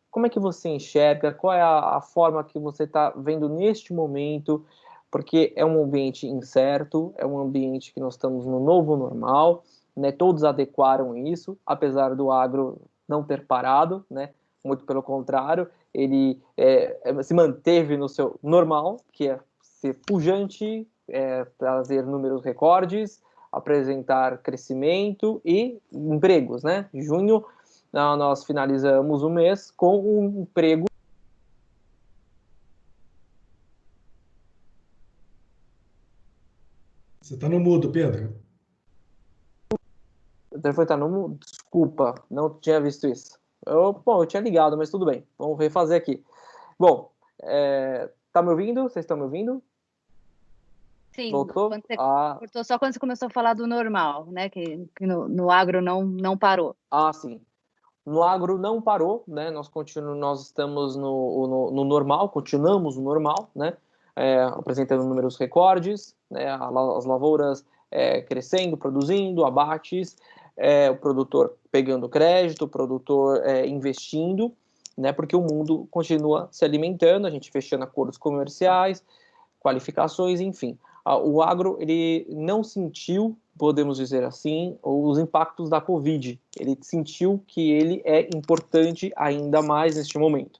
Como é que você enxerga? Qual é a forma que você está vendo neste momento? Porque é um ambiente incerto, é um ambiente que nós estamos no novo normal, né? Todos adequaram isso, apesar do agro não ter parado, né? Muito pelo contrário, ele se manteve no seu normal, que é ser pujante, trazer números recordes, apresentar crescimento e empregos, né? Em junho, nós finalizamos o mês com um emprego. Você está no mudo, Pedro. O telefone está no mudo? Desculpa, não tinha visto isso. Eu tinha ligado, mas tudo bem. Vamos refazer aqui. Bom, tá me ouvindo? Vocês estão me ouvindo? Sim. Voltou? Cortou só quando você começou a falar do normal, né? Que no agro não parou. Ah, sim. No agro não parou, né? Nós estamos no normal, continuamos no normal, né? Apresentando números recordes, né? As lavouras crescendo, produzindo, abates, o produtor pegando crédito, o produtor investindo, né? Porque o mundo continua se alimentando, a gente fechando acordos comerciais, qualificações, enfim. O agro, ele não sentiu, podemos dizer assim, os impactos da Covid. Ele sentiu que ele é importante ainda mais neste momento.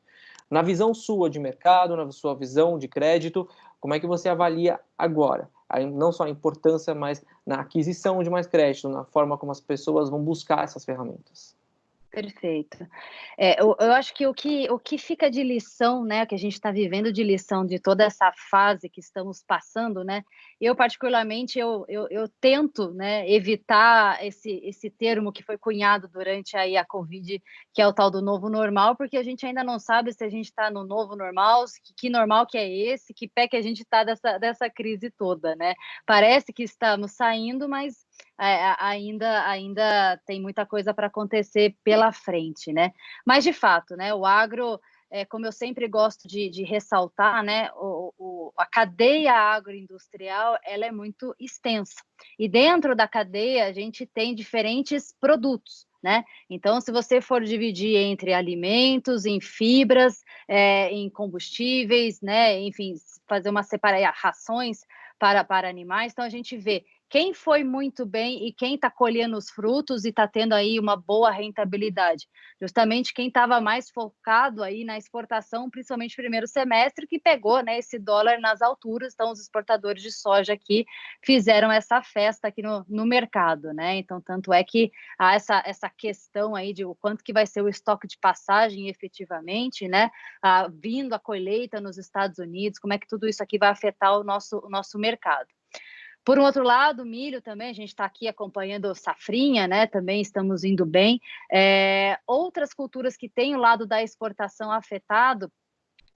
Na visão sua de mercado, na sua visão de crédito, como é que você avalia agora? Não só a importância, mas na aquisição de mais crédito, na forma como as pessoas vão buscar essas ferramentas. Perfeito. Eu acho que o que fica de lição, né, que a gente está vivendo de lição de toda essa fase que estamos passando, né, eu particularmente, eu tento, né, evitar esse termo que foi cunhado durante aí a Covid, que é o tal do novo normal, porque a gente ainda não sabe se a gente está no novo normal, que normal que é esse, que pé que a gente está dessa crise toda, né. Parece que estamos saindo, mas ainda tem muita coisa para acontecer pela frente, né. Mas de fato, né, o agro, como eu sempre gosto de ressaltar, né, a cadeia agroindustrial, ela é muito extensa. E dentro da cadeia a gente tem diferentes produtos, né. Então se você for dividir entre alimentos, em fibras, em combustíveis, né, enfim, fazer uma rações para animais, então a gente vê quem foi muito bem e quem está colhendo os frutos e está tendo aí uma boa rentabilidade. Justamente quem estava mais focado aí na exportação, principalmente no primeiro semestre, que pegou, né, esse dólar nas alturas. Então, os exportadores de soja aqui fizeram essa festa aqui no mercado, né? Então, tanto é que há essa questão aí de o quanto que vai ser o estoque de passagem efetivamente, né? Vindo a colheita nos Estados Unidos, como é que tudo isso aqui vai afetar o nosso mercado. Por um outro lado, o milho também, a gente está aqui acompanhando safrinha, né? Também estamos indo bem. Outras culturas que têm o lado da exportação afetado,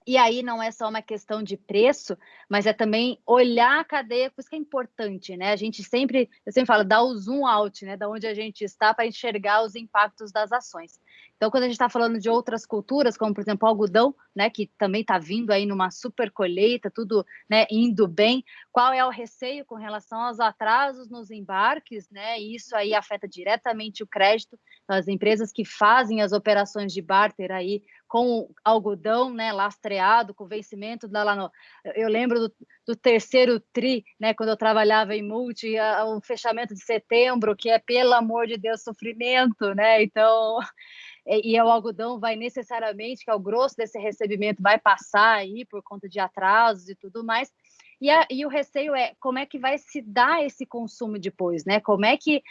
e aí não é só uma questão de preço, mas é também olhar a cadeia, por isso que é importante, né? Eu sempre falo, dar o zoom out, né? Da onde a gente está para enxergar os impactos das ações. Então, quando a gente está falando de outras culturas, como por exemplo o algodão, né? Que também está vindo aí numa super colheita, tudo, né, indo bem. Qual é o receio com relação aos atrasos nos embarques, né? E isso aí afeta diretamente o crédito das empresas que fazem as operações de barter aí com algodão, né, lastreado, com vencimento lá no... Eu lembro do terceiro tri, né, quando eu trabalhava em multi, o fechamento de setembro, que é, pelo amor de Deus, sofrimento, né? Então, o algodão vai necessariamente, que é o grosso desse recebimento, vai passar aí por conta de atrasos e tudo mais. E o receio é como é que vai se dar esse consumo depois, né? Como é que,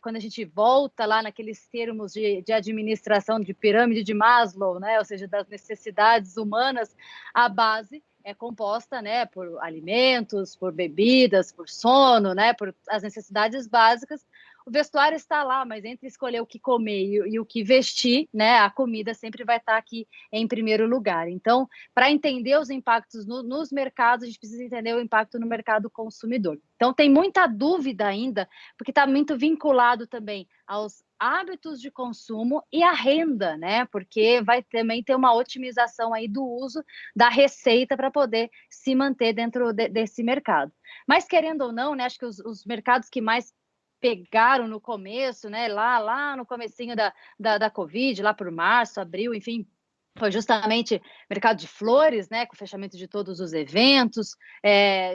quando a gente volta lá naqueles termos de administração de pirâmide de Maslow, né? Ou seja, das necessidades humanas, a base é composta, né, por alimentos, por bebidas, por sono, né, por as necessidades básicas. O vestuário está lá, mas entre escolher o que comer e o que vestir, né, a comida sempre vai estar aqui em primeiro lugar. Então, para entender os impactos nos mercados, a gente precisa entender o impacto no mercado consumidor. Então, tem muita dúvida ainda, porque está muito vinculado também aos hábitos de consumo e à renda, né? Porque vai também ter uma otimização aí do uso da receita para poder se manter dentro desse mercado. Mas, querendo ou não, né, acho que os mercados que mais pegaram no começo, né, lá no comecinho da Covid, lá por março, abril, enfim, foi justamente mercado de flores, né, com o fechamento de todos os eventos,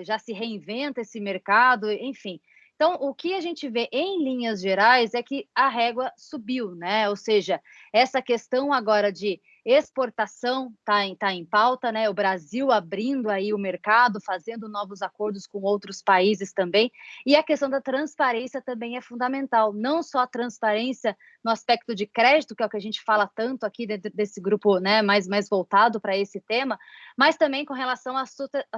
já se reinventa esse mercado, enfim. Então, o que a gente vê em linhas gerais é que a régua subiu, né? Ou seja, essa questão agora de exportação tá em pauta, né? O Brasil abrindo aí o mercado, fazendo novos acordos com outros países também, e a questão da transparência também é fundamental, não só a transparência no aspecto de crédito, que é o que a gente fala tanto aqui dentro desse grupo, né, mais voltado para esse tema, mas também com relação à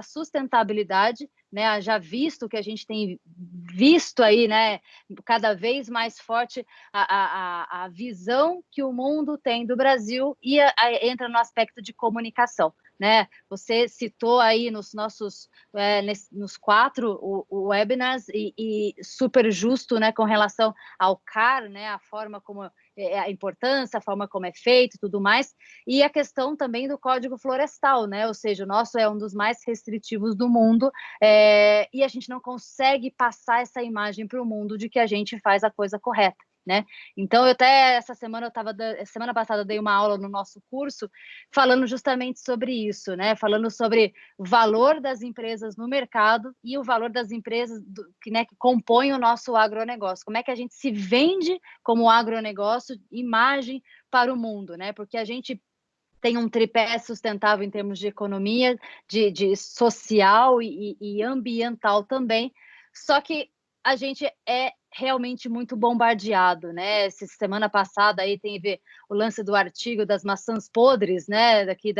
sustentabilidade, né, já visto que a gente tem visto aí, né, cada vez mais forte a visão que o mundo tem do Brasil e entra no aspecto de comunicação, né? Você citou aí nos nossos nos 4 webinars e super justo, né, com relação ao CAR, né, a forma como a importância, a forma como é feito e tudo mais, e a questão também do Código Florestal, né? Ou seja, o nosso é um dos mais restritivos do mundo, e a gente não consegue passar essa imagem para o mundo de que a gente faz a coisa correta, né? Então, eu até semana passada eu dei uma aula no nosso curso falando justamente sobre isso, né? Falando sobre o valor das empresas no mercado e o valor das empresas que compõem o nosso agronegócio. Como é que a gente se vende como agronegócio, imagem para o mundo, né? Porque a gente tem um tripé sustentável em termos de economia, de social e ambiental também, só que a gente é realmente muito bombardeado, né? Essa semana passada aí teve o lance do artigo das maçãs podres, né? Daqui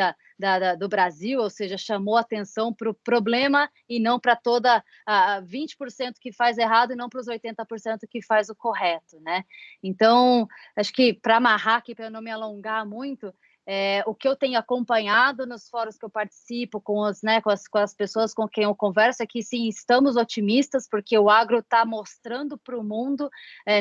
do Brasil, ou seja, chamou atenção para o problema e não para toda a 20% que faz errado e não para os 80% que faz o correto, né? Então, acho que para amarrar aqui, para não me alongar muito, o que eu tenho acompanhado nos fóruns que eu participo, com as pessoas com quem eu converso, é que sim, estamos otimistas, porque o agro está mostrando para o mundo,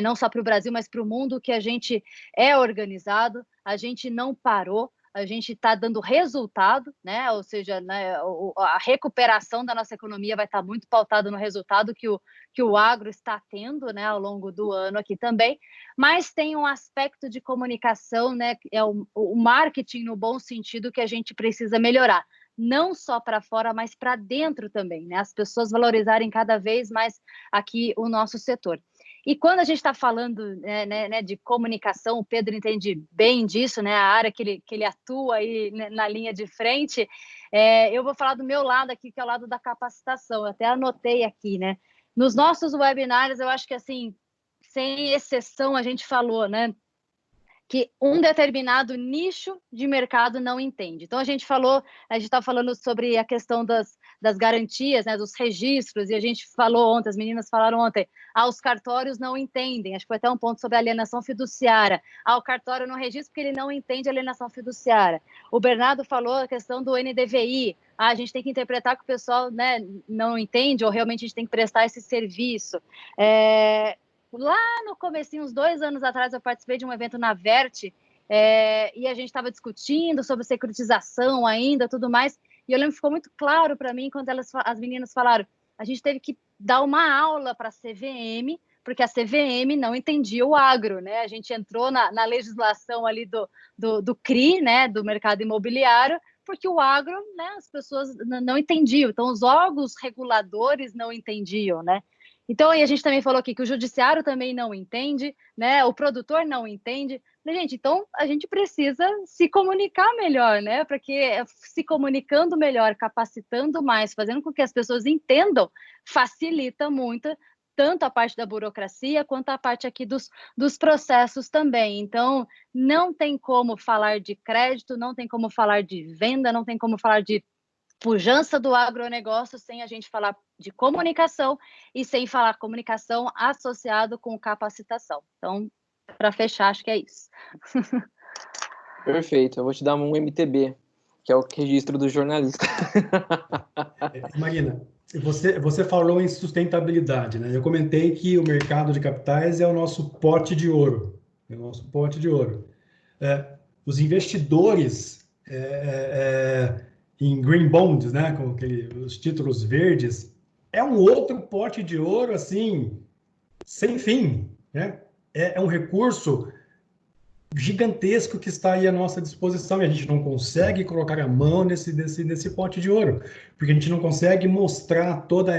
não só para o Brasil, mas para o mundo, que a gente é organizado, a gente não parou, a gente está dando resultado, né? Ou seja, né, a recuperação da nossa economia vai estar muito pautada no resultado que o agro está tendo, né, ao longo do ano aqui também, mas tem um aspecto de comunicação, né, é o marketing no bom sentido, que a gente precisa melhorar, não só para fora, mas para dentro também, né? As pessoas valorizarem cada vez mais aqui o nosso setor. E quando a gente está falando né, de comunicação, o Pedro entende bem disso, né, a área que ele atua aí, né, na linha de frente, eu vou falar do meu lado aqui, que é o lado da capacitação. Eu até anotei aqui, né? Nos nossos webinars, eu acho que, assim, sem exceção, a gente falou, né, que um determinado nicho de mercado não entende. Então, a gente está falando sobre a questão das garantias, né, dos registros, e a gente falou ontem, as meninas falaram ontem, os cartórios não entendem, acho que foi até um ponto sobre a alienação fiduciária, o cartório não registra porque ele não entende a alienação fiduciária. O Bernardo falou a questão do NDVI, a gente tem que interpretar que o pessoal, né, não entende, ou realmente a gente tem que prestar esse serviço. Lá no comecinho, uns 2 anos atrás, eu participei de um evento na Verte, e a gente estava discutindo sobre securitização ainda, tudo mais, e eu lembro que ficou muito claro para mim quando as meninas falaram, a gente teve que dar uma aula para a CVM, porque a CVM não entendia o agro, né? A gente entrou na legislação ali do CRI, né, do mercado imobiliário, porque o agro, né, as pessoas não entendiam, então os órgãos reguladores não entendiam, né? Então, e a gente também falou aqui que o judiciário também não entende, né? O produtor não entende. Gente, então a gente precisa se comunicar melhor, né? Para que se comunicando melhor, capacitando mais, fazendo com que as pessoas entendam, facilita muito tanto a parte da burocracia quanto a parte aqui dos processos também. Então, não tem como falar de crédito, não tem como falar de venda, não tem como falar de pujança do agronegócio sem a gente falar de comunicação e sem falar comunicação associado com capacitação. Então, para fechar, acho que é isso. Perfeito. Eu vou te dar um MTB, que é o registro do jornalista. Marina, você falou em sustentabilidade, né? Eu comentei que o mercado de capitais é o nosso pote de ouro. É o nosso pote de ouro. Os investidores em green bonds, né, com os títulos verdes, é um outro pote de ouro, assim, sem fim, né? É um recurso gigantesco que está aí à nossa disposição e a gente não consegue colocar a mão nesse pote de ouro, porque a gente não consegue mostrar toda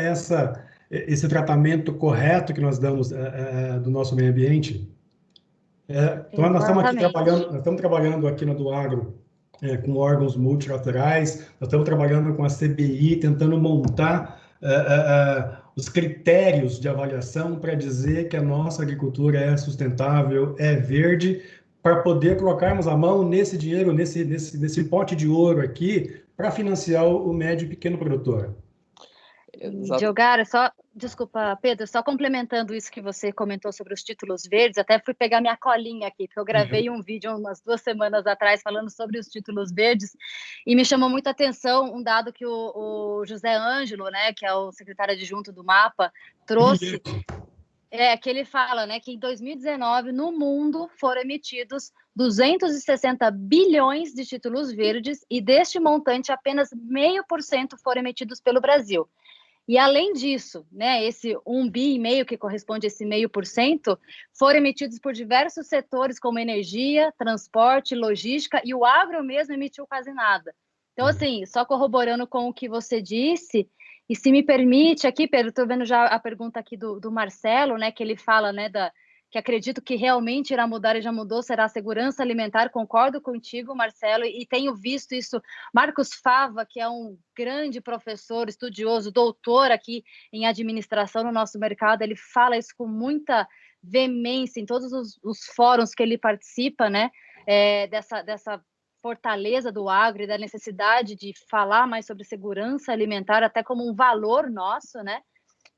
esse tratamento correto que nós damos do nosso meio ambiente. Então, nós estamos trabalhando aqui na do Agro com órgãos multilaterais, nós estamos trabalhando com a CBI, tentando montar os critérios de avaliação para dizer que a nossa agricultura é sustentável, é verde, para poder colocarmos a mão nesse dinheiro, nesse pote de ouro aqui, para financiar o médio e pequeno produtor. Diogara, desculpa, Pedro, só complementando isso que você comentou sobre os títulos verdes, até fui pegar minha colinha aqui, porque eu gravei um vídeo umas 2 semanas atrás falando sobre os títulos verdes, e me chamou muita atenção um dado que o José Ângelo, né, que é o secretário adjunto do MAPA, trouxe, que ele fala, né, que em 2019, no mundo, foram emitidos 260 bilhões de títulos verdes, e deste montante, apenas 0,5% foram emitidos pelo Brasil. E, além disso, né, esse 1,5 bi, que corresponde a esse 0,5%, foram emitidos por diversos setores, como energia, transporte, logística, e o agro mesmo emitiu quase nada. Então, assim, só corroborando com o que você disse, e se me permite aqui, Pedro, estou vendo já a pergunta aqui do Marcelo, né, que ele fala, né, que acredito que realmente irá mudar e já mudou, será a segurança alimentar. Concordo contigo, Marcelo, e tenho visto isso. Marcos Fava, que é um grande professor, estudioso, doutor aqui em administração no nosso mercado, ele fala isso com muita veemência em todos os fóruns que ele participa, né? Dessa fortaleza do agro e da necessidade de falar mais sobre segurança alimentar, até como um valor nosso, né?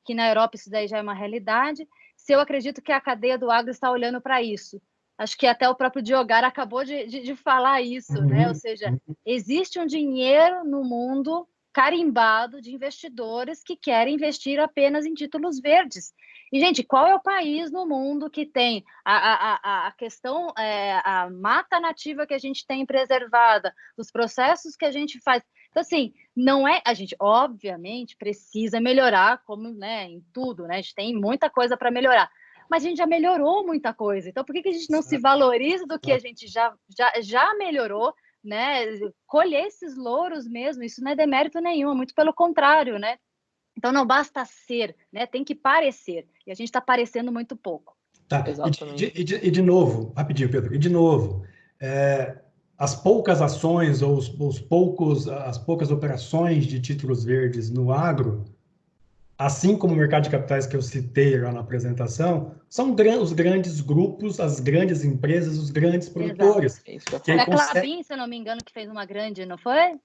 Que na Europa isso daí já é uma realidade. Se eu acredito que a cadeia do agro está olhando para isso. Acho que até o próprio Diogar acabou de falar isso, né? Ou seja, existe um dinheiro no mundo carimbado de investidores que querem investir apenas em títulos verdes. E, gente, qual é o país no mundo que tem a questão, a mata nativa que a gente tem preservada, os processos que a gente faz? Então, assim, não é... A gente, obviamente, precisa melhorar, como, né, em tudo, né? A gente tem muita coisa para melhorar. Mas a gente já melhorou muita coisa. Então, por que a gente não se valoriza do que a gente já melhorou, né? Colher esses louros mesmo, isso não é demérito nenhum, muito pelo contrário, né? Então, não basta ser, né? Tem que parecer. E a gente está parecendo muito pouco. Tá. E de novo, rapidinho, Pedro, e de novo, as poucas ações ou as poucas operações de títulos verdes no agro, assim como o mercado de capitais que eu citei lá na apresentação, são os grandes grupos, as grandes empresas, os grandes produtores. Foi a Klabin, se eu não me engano, que fez uma grande, não foi?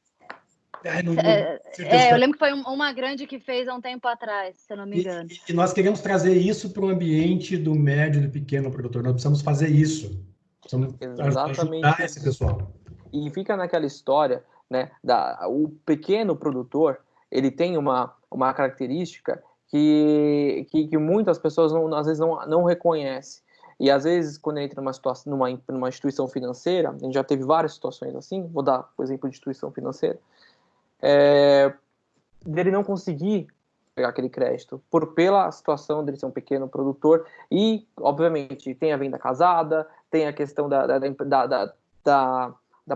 Eu lembro que foi uma grande que fez há um tempo atrás, se eu não me engano. E nós queremos trazer isso para o ambiente do médio e do pequeno produtor. Nós precisamos fazer isso. Precisamos ajudar esse pessoal. E fica naquela história, né? O pequeno produtor, ele tem uma característica que muitas pessoas às vezes não reconhecem. E às vezes, quando ele entra numa instituição financeira, a gente já teve várias situações assim, vou dar o exemplo de instituição financeira, dele não conseguir pegar aquele crédito pela situação dele ser um pequeno produtor e, obviamente, tem a venda casada, tem a questão da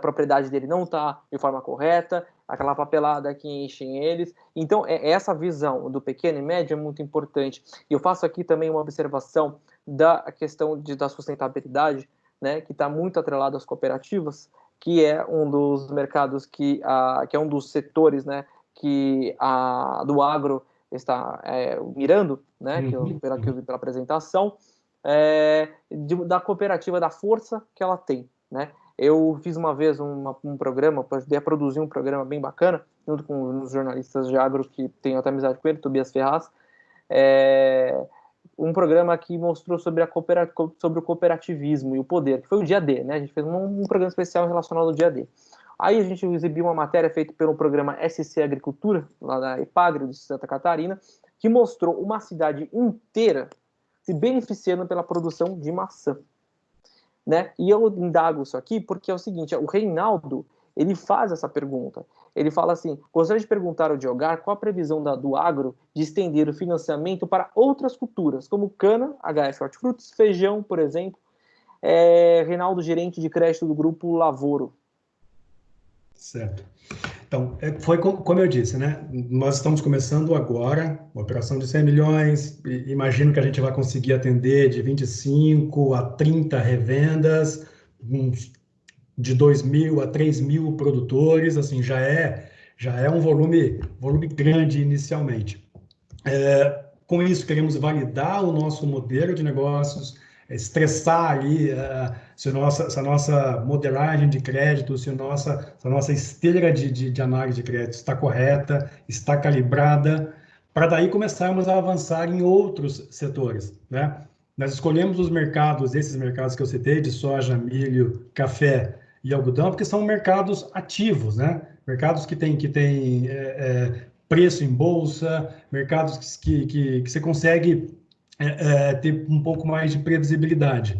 propriedade dele não estar de forma correta, aquela papelada que enchem eles. Então, essa visão do pequeno e médio é muito importante. E eu faço aqui também uma observação da questão da sustentabilidade, né, que está muito atrelada às cooperativas, que é um dos mercados que é um dos setores, né, do agro está mirando, né, que eu vi pela apresentação, da cooperativa, da força que ela tem, né. Eu fiz uma vez um programa, ajudei a produzir um programa bem bacana, junto com os jornalistas de agro que tenho até amizade com ele, Tobias Ferraz, um programa que mostrou sobre o cooperativismo e o poder, que foi o dia D, né? A gente fez um programa especial relacionado ao dia D. Aí a gente exibiu uma matéria feita pelo programa SC Agricultura, lá da Epagre, de Santa Catarina, que mostrou uma cidade inteira se beneficiando pela produção de maçã. Né? E eu indago isso aqui porque é o seguinte, o Reinaldo, ele faz essa pergunta. Ele fala assim, gostaria de perguntar ao Diogar qual a previsão do agro de estender o financiamento para outras culturas, como cana, HF Hortifrutis, feijão, por exemplo. Reinaldo, gerente de crédito do Grupo Lavoro. Certo. Então, foi como eu disse, né? Nós estamos começando agora, uma operação de 100 milhões, imagino que a gente vai conseguir atender de 25 a 30 revendas, de 2.000 a 3.000 produtores, assim, já é um volume grande inicialmente. Com isso, queremos validar o nosso modelo de negócios, estressar ali se a nossa modelagem de crédito, se a nossa esteira de análise de crédito está correta, está calibrada, para daí começarmos a avançar em outros setores, né? Nós escolhemos esses mercados que eu citei, de soja, milho, café e algodão, porque são mercados ativos, né? Mercados que têm preço em bolsa, mercados que você consegue ter um pouco mais de previsibilidade.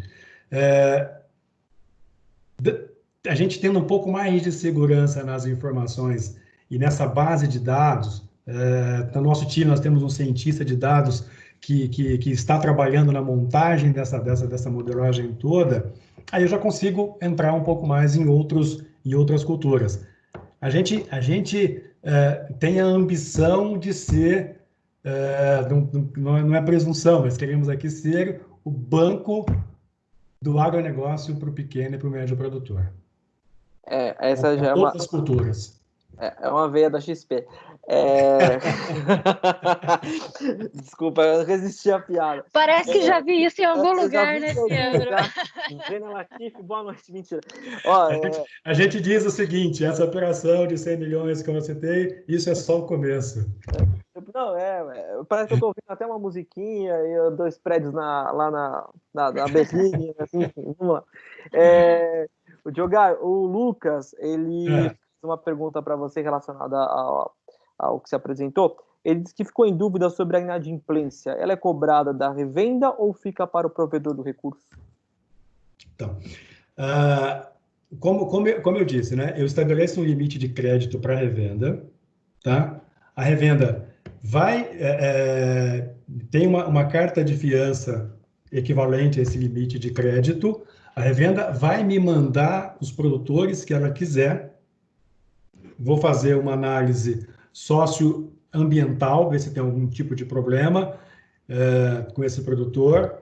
A gente tendo um pouco mais de segurança nas informações e nessa base de dados, no nosso time nós temos um cientista de dados que está trabalhando na montagem dessa modelagem toda, aí eu já consigo entrar um pouco mais em outras culturas. A gente tem a ambição de ser, não é presunção, mas queremos aqui ser o banco do agronegócio para o pequeno e para o médio produtor. Essa já é todas as culturas. É uma veia da XP. Desculpa, eu resisti à piada. Parece que já vi isso em algum lugar, né, Pedro? Vendo Latif, boa noite, mentira. A gente diz o seguinte, essa operação de 100 milhões que eu citei, isso é só o começo. Não, parece que eu tô ouvindo até uma musiquinha e 2 prédios lá na Berlim, assim, enfim, vamos lá. O Diogar, o Lucas, ele fez uma pergunta para você relacionada ao que se apresentou. Ele disse que ficou em dúvida sobre a inadimplência. Ela é cobrada da revenda ou fica para o provedor do recurso? Então, como eu disse, né, eu estabeleço um limite de crédito para a revenda, tá? A revenda tem uma carta de fiança equivalente a esse limite de crédito. A revenda vai me mandar os produtores que ela quiser. Vou fazer uma análise socioambiental, ver se tem algum tipo de problema com esse produtor.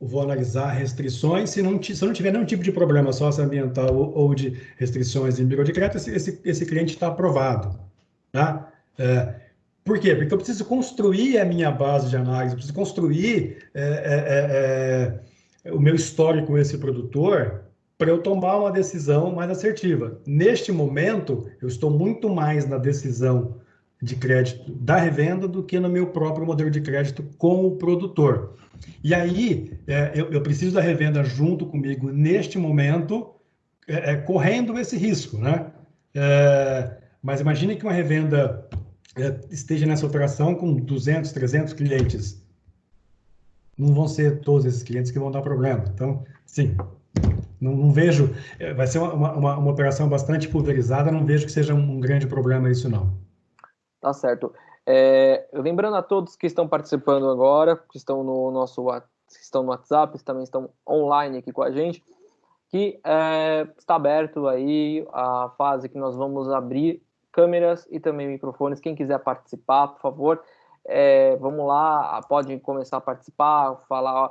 Vou analisar restrições. Se não tiver nenhum tipo de problema socioambiental ou de restrições em de crédito, esse cliente está aprovado. Tá? Por quê? Porque eu preciso construir a minha base de análise, eu preciso construir o meu histórico com esse produtor para eu tomar uma decisão mais assertiva. Neste momento, eu estou muito mais na decisão de crédito da revenda do que no meu próprio modelo de crédito com o produtor. E aí, eu preciso da revenda junto comigo neste momento, correndo esse risco, né? Mas imagine que uma revenda esteja nessa operação com 200, 300 clientes. Não vão ser todos esses clientes que vão dar problema. Então, sim, não vejo... Vai ser uma operação bastante pulverizada, não vejo que seja um grande problema isso, não. Tá certo. Lembrando a todos que estão participando agora, que estão no WhatsApp, também estão online aqui com a gente, que está aberto aí a fase que nós vamos abrir câmeras e também microfones. Quem quiser participar, por favor, vamos lá, pode começar a participar, falar,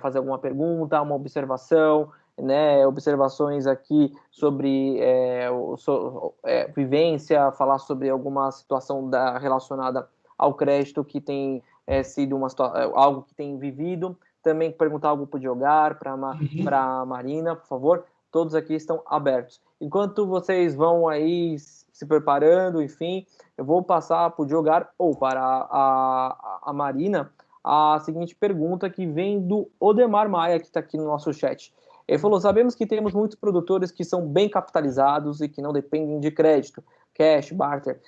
fazer alguma pergunta, uma observação, né, observações aqui sobre vivência, falar sobre alguma situação relacionada ao crédito que tem sido algo que tem vivido, também perguntar algo para o Diogar, para a Marina, por favor, todos aqui estão abertos. Enquanto vocês vão aí se preparando, enfim, eu vou passar para o Diogar ou para a Marina a seguinte pergunta que vem do Odemar Maia, que está aqui no nosso chat. Ele falou: sabemos que temos muitos produtores que são bem capitalizados e que não dependem de crédito, cash, barter,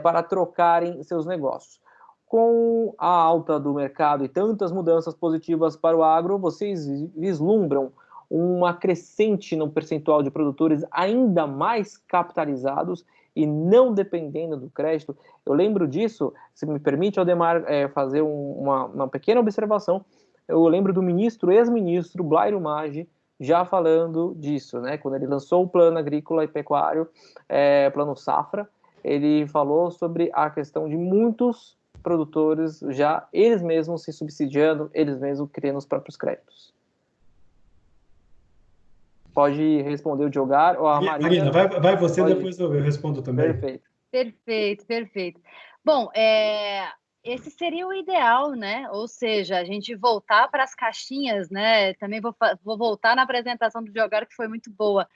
para trocarem seus negócios. Com a alta do mercado e tantas mudanças positivas para o agro, vocês vislumbram uma crescente no percentual de produtores ainda mais capitalizados e não dependendo do crédito? Eu lembro disso, se me permite, Aldemar, fazer uma pequena observação. Eu lembro do ex-ministro Blairo Maggi, já falando disso, né? Quando ele lançou o Plano Agrícola e Pecuário, Plano Safra, ele falou sobre a questão de muitos produtores já eles mesmos se subsidiando, eles mesmos criando os próprios créditos. Pode responder o Diogar ou a Marina? Vai você, depois eu respondo também. Perfeito. Bom, esse seria o ideal, né? Ou seja, a gente voltar para as caixinhas, né? Também vou voltar na apresentação do Diogar, que foi muito boa.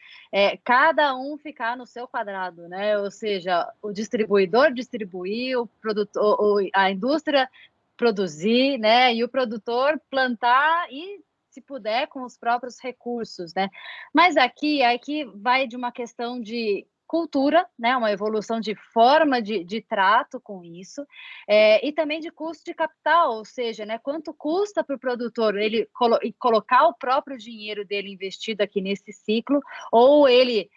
Cada um ficar no seu quadrado, né? Ou seja, o distribuidor distribuir, o produtor, a indústria produzir, né? E o produtor plantar e, se puder, com os próprios recursos, né? Mas aqui vai de uma questão de cultura, né, uma evolução de forma de trato com isso, e também de custo de capital, ou seja, né, quanto custa para o produtor ele colocar o próprio dinheiro dele investido aqui nesse ciclo, ou ele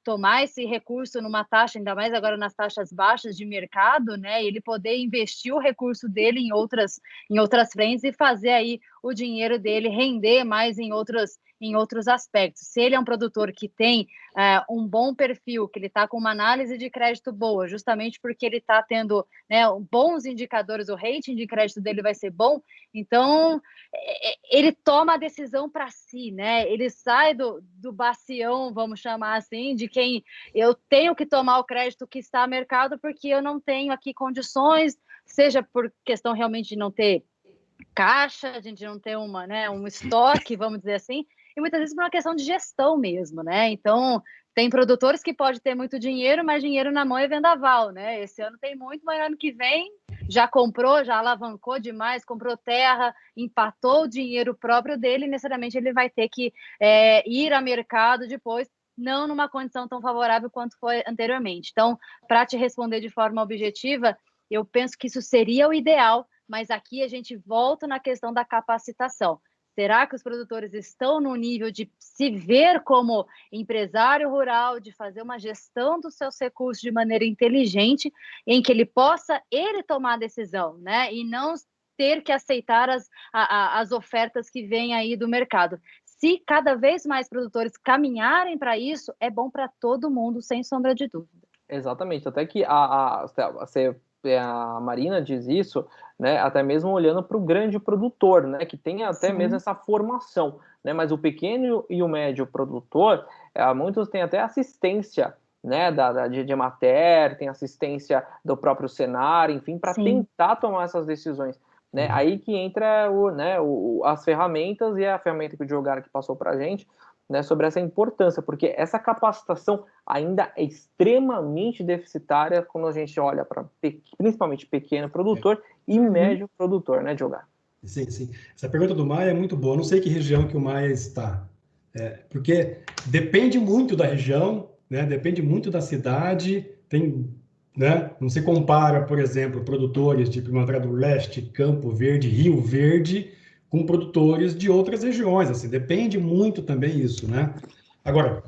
tomar esse recurso numa taxa, ainda mais agora nas taxas baixas de mercado, né, ele poder investir o recurso dele em outras frentes e fazer aí o dinheiro dele render mais em outras em outros aspectos. Se ele é um produtor que tem um bom perfil, que ele está com uma análise de crédito boa, justamente porque ele está tendo, né, bons indicadores, o rating de crédito dele vai ser bom, então ele toma a decisão para si, né? Ele sai do bacião, vamos chamar assim, de quem eu tenho que tomar o crédito que está no mercado porque eu não tenho aqui condições, seja por questão realmente de não ter caixa, a gente não ter um estoque, vamos dizer assim, e muitas vezes por uma questão de gestão mesmo, né? Então, tem produtores que podem ter muito dinheiro, mas dinheiro na mão é vendaval, né? Esse ano tem muito, mas ano que vem já comprou, já alavancou demais, comprou terra, empatou o dinheiro próprio dele, e necessariamente ele vai ter que ir ao mercado depois, não numa condição tão favorável quanto foi anteriormente. Então, para te responder de forma objetiva, eu penso que isso seria o ideal, mas aqui a gente volta na questão da capacitação. Será que os produtores estão no nível de se ver como empresário rural, de fazer uma gestão dos seus recursos de maneira inteligente, em que ele possa tomar a decisão, né? E não ter que aceitar as ofertas que vêm aí do mercado. Se cada vez mais produtores caminharem para isso, é bom para todo mundo, sem sombra de dúvida. Exatamente, até que a Marina diz isso, né, até mesmo olhando para o grande produtor, né, que tem até mesmo essa formação, né, mas o pequeno e o médio produtor, muitos têm até assistência, né, de Emater, tem assistência do próprio Senar, enfim, para tentar tomar essas decisões, né, aí que entra as ferramentas, e a ferramenta que o Diogo que passou para a gente, né, sobre essa importância, porque essa capacitação ainda é extremamente deficitária quando a gente olha para principalmente pequeno produtor e médio produtor, né, Diogo? Sim, sim. Essa pergunta do Maia é muito boa. Eu não sei que região que o Maia está, porque depende muito da região, né? Depende muito da cidade. Tem, né? Não se compara, por exemplo, produtores de Primavera do Leste, Campo Verde, Rio Verde, com produtores de outras regiões. Assim, depende muito também isso, né? Agora,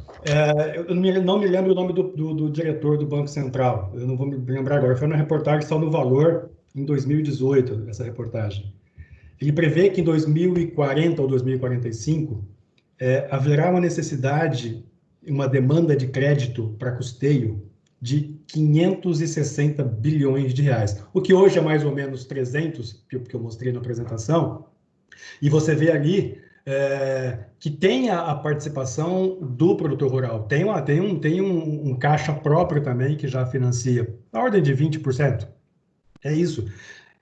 eu não me lembro o nome do diretor do Banco Central. Eu não vou me lembrar agora. Foi uma reportagem que saiu no Valor em 2018, essa reportagem. Ele prevê que em 2040 ou 2045 haverá uma necessidade, uma demanda de crédito para custeio de 560 bilhões de reais, o que hoje é mais ou menos 300, que eu mostrei na apresentação, e você vê ali que tem a participação do produtor rural, tem um caixa próprio também que já financia, na ordem de 20%. É isso.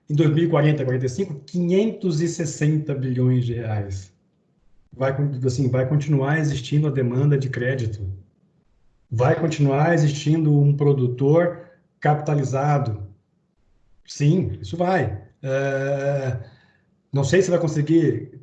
Em 2040, 45, 560 bilhões de reais. Vai continuar existindo a demanda de crédito. Vai continuar existindo um produtor capitalizado. Sim, isso vai. Não sei se vai conseguir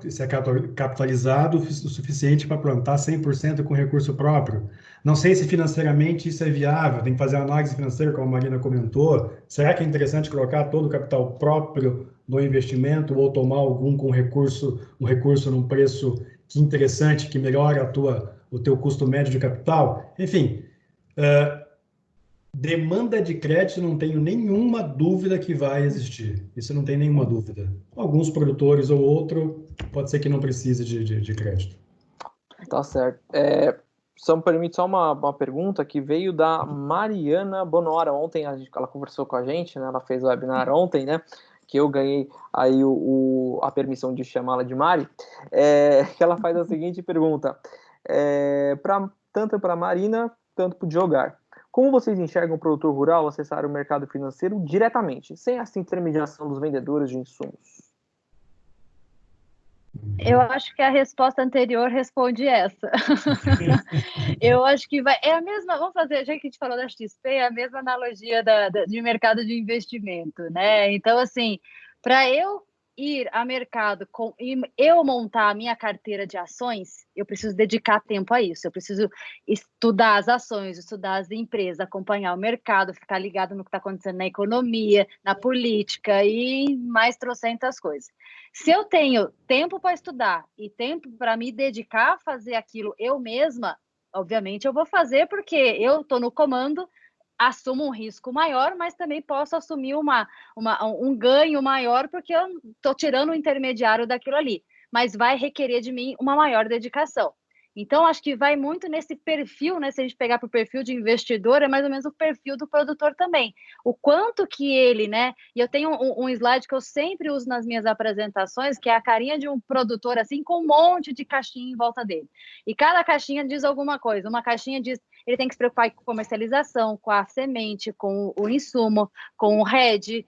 ser capitalizado o suficiente para plantar 100% com recurso próprio. Não sei se financeiramente isso é viável, tem que fazer análise financeira, como a Marina comentou. Será que é interessante colocar todo o capital próprio no investimento ou tomar algum com um recurso num preço interessante, que melhore o teu custo médio de capital? Enfim, demanda de crédito, não tenho nenhuma dúvida que vai existir. Isso não tem nenhuma dúvida. Alguns produtores ou outro, pode ser que não precise de crédito. Tá certo. Só me permite uma pergunta que veio da Mariana Bonora. Ontem ela conversou com a gente, né? Ela fez o webinar ontem, né? Que eu ganhei aí a permissão de chamá-la de Mari. Que ela faz a seguinte pergunta. Tanto para a Marina, tanto para o Diogo. Como vocês enxergam o produtor rural acessar o mercado financeiro diretamente, sem essa intermediação dos vendedores de insumos? Eu acho que a resposta anterior responde essa. Eu acho que é a mesma, vamos fazer, já que a gente falou da XP, é a mesma analogia de mercado de investimento, né? Então, assim, para eu ir a mercado e eu montar a minha carteira de ações, eu preciso dedicar tempo a isso. Eu preciso estudar as ações, estudar as empresas, acompanhar o mercado, ficar ligado no que está acontecendo na economia, na política e mais trocentas coisas. Se eu tenho tempo para estudar e tempo para me dedicar a fazer aquilo eu mesma, obviamente eu vou fazer porque eu estou no comando, assumo um risco maior, mas também posso assumir um ganho maior porque eu estou tirando o intermediário daquilo ali. mas vai requerer de mim uma maior dedicação. Então, acho que vai muito nesse perfil, né? Se a gente pegar para o perfil de investidor, é mais ou menos o perfil do produtor também. O quanto que ele, né? E eu tenho um slide que eu sempre uso nas minhas apresentações, que é a carinha de um produtor, assim, com um monte de caixinha em volta dele. E cada caixinha diz alguma coisa. Uma caixinha diz, ele tem que se preocupar com comercialização, com a semente, com o insumo, com o RED,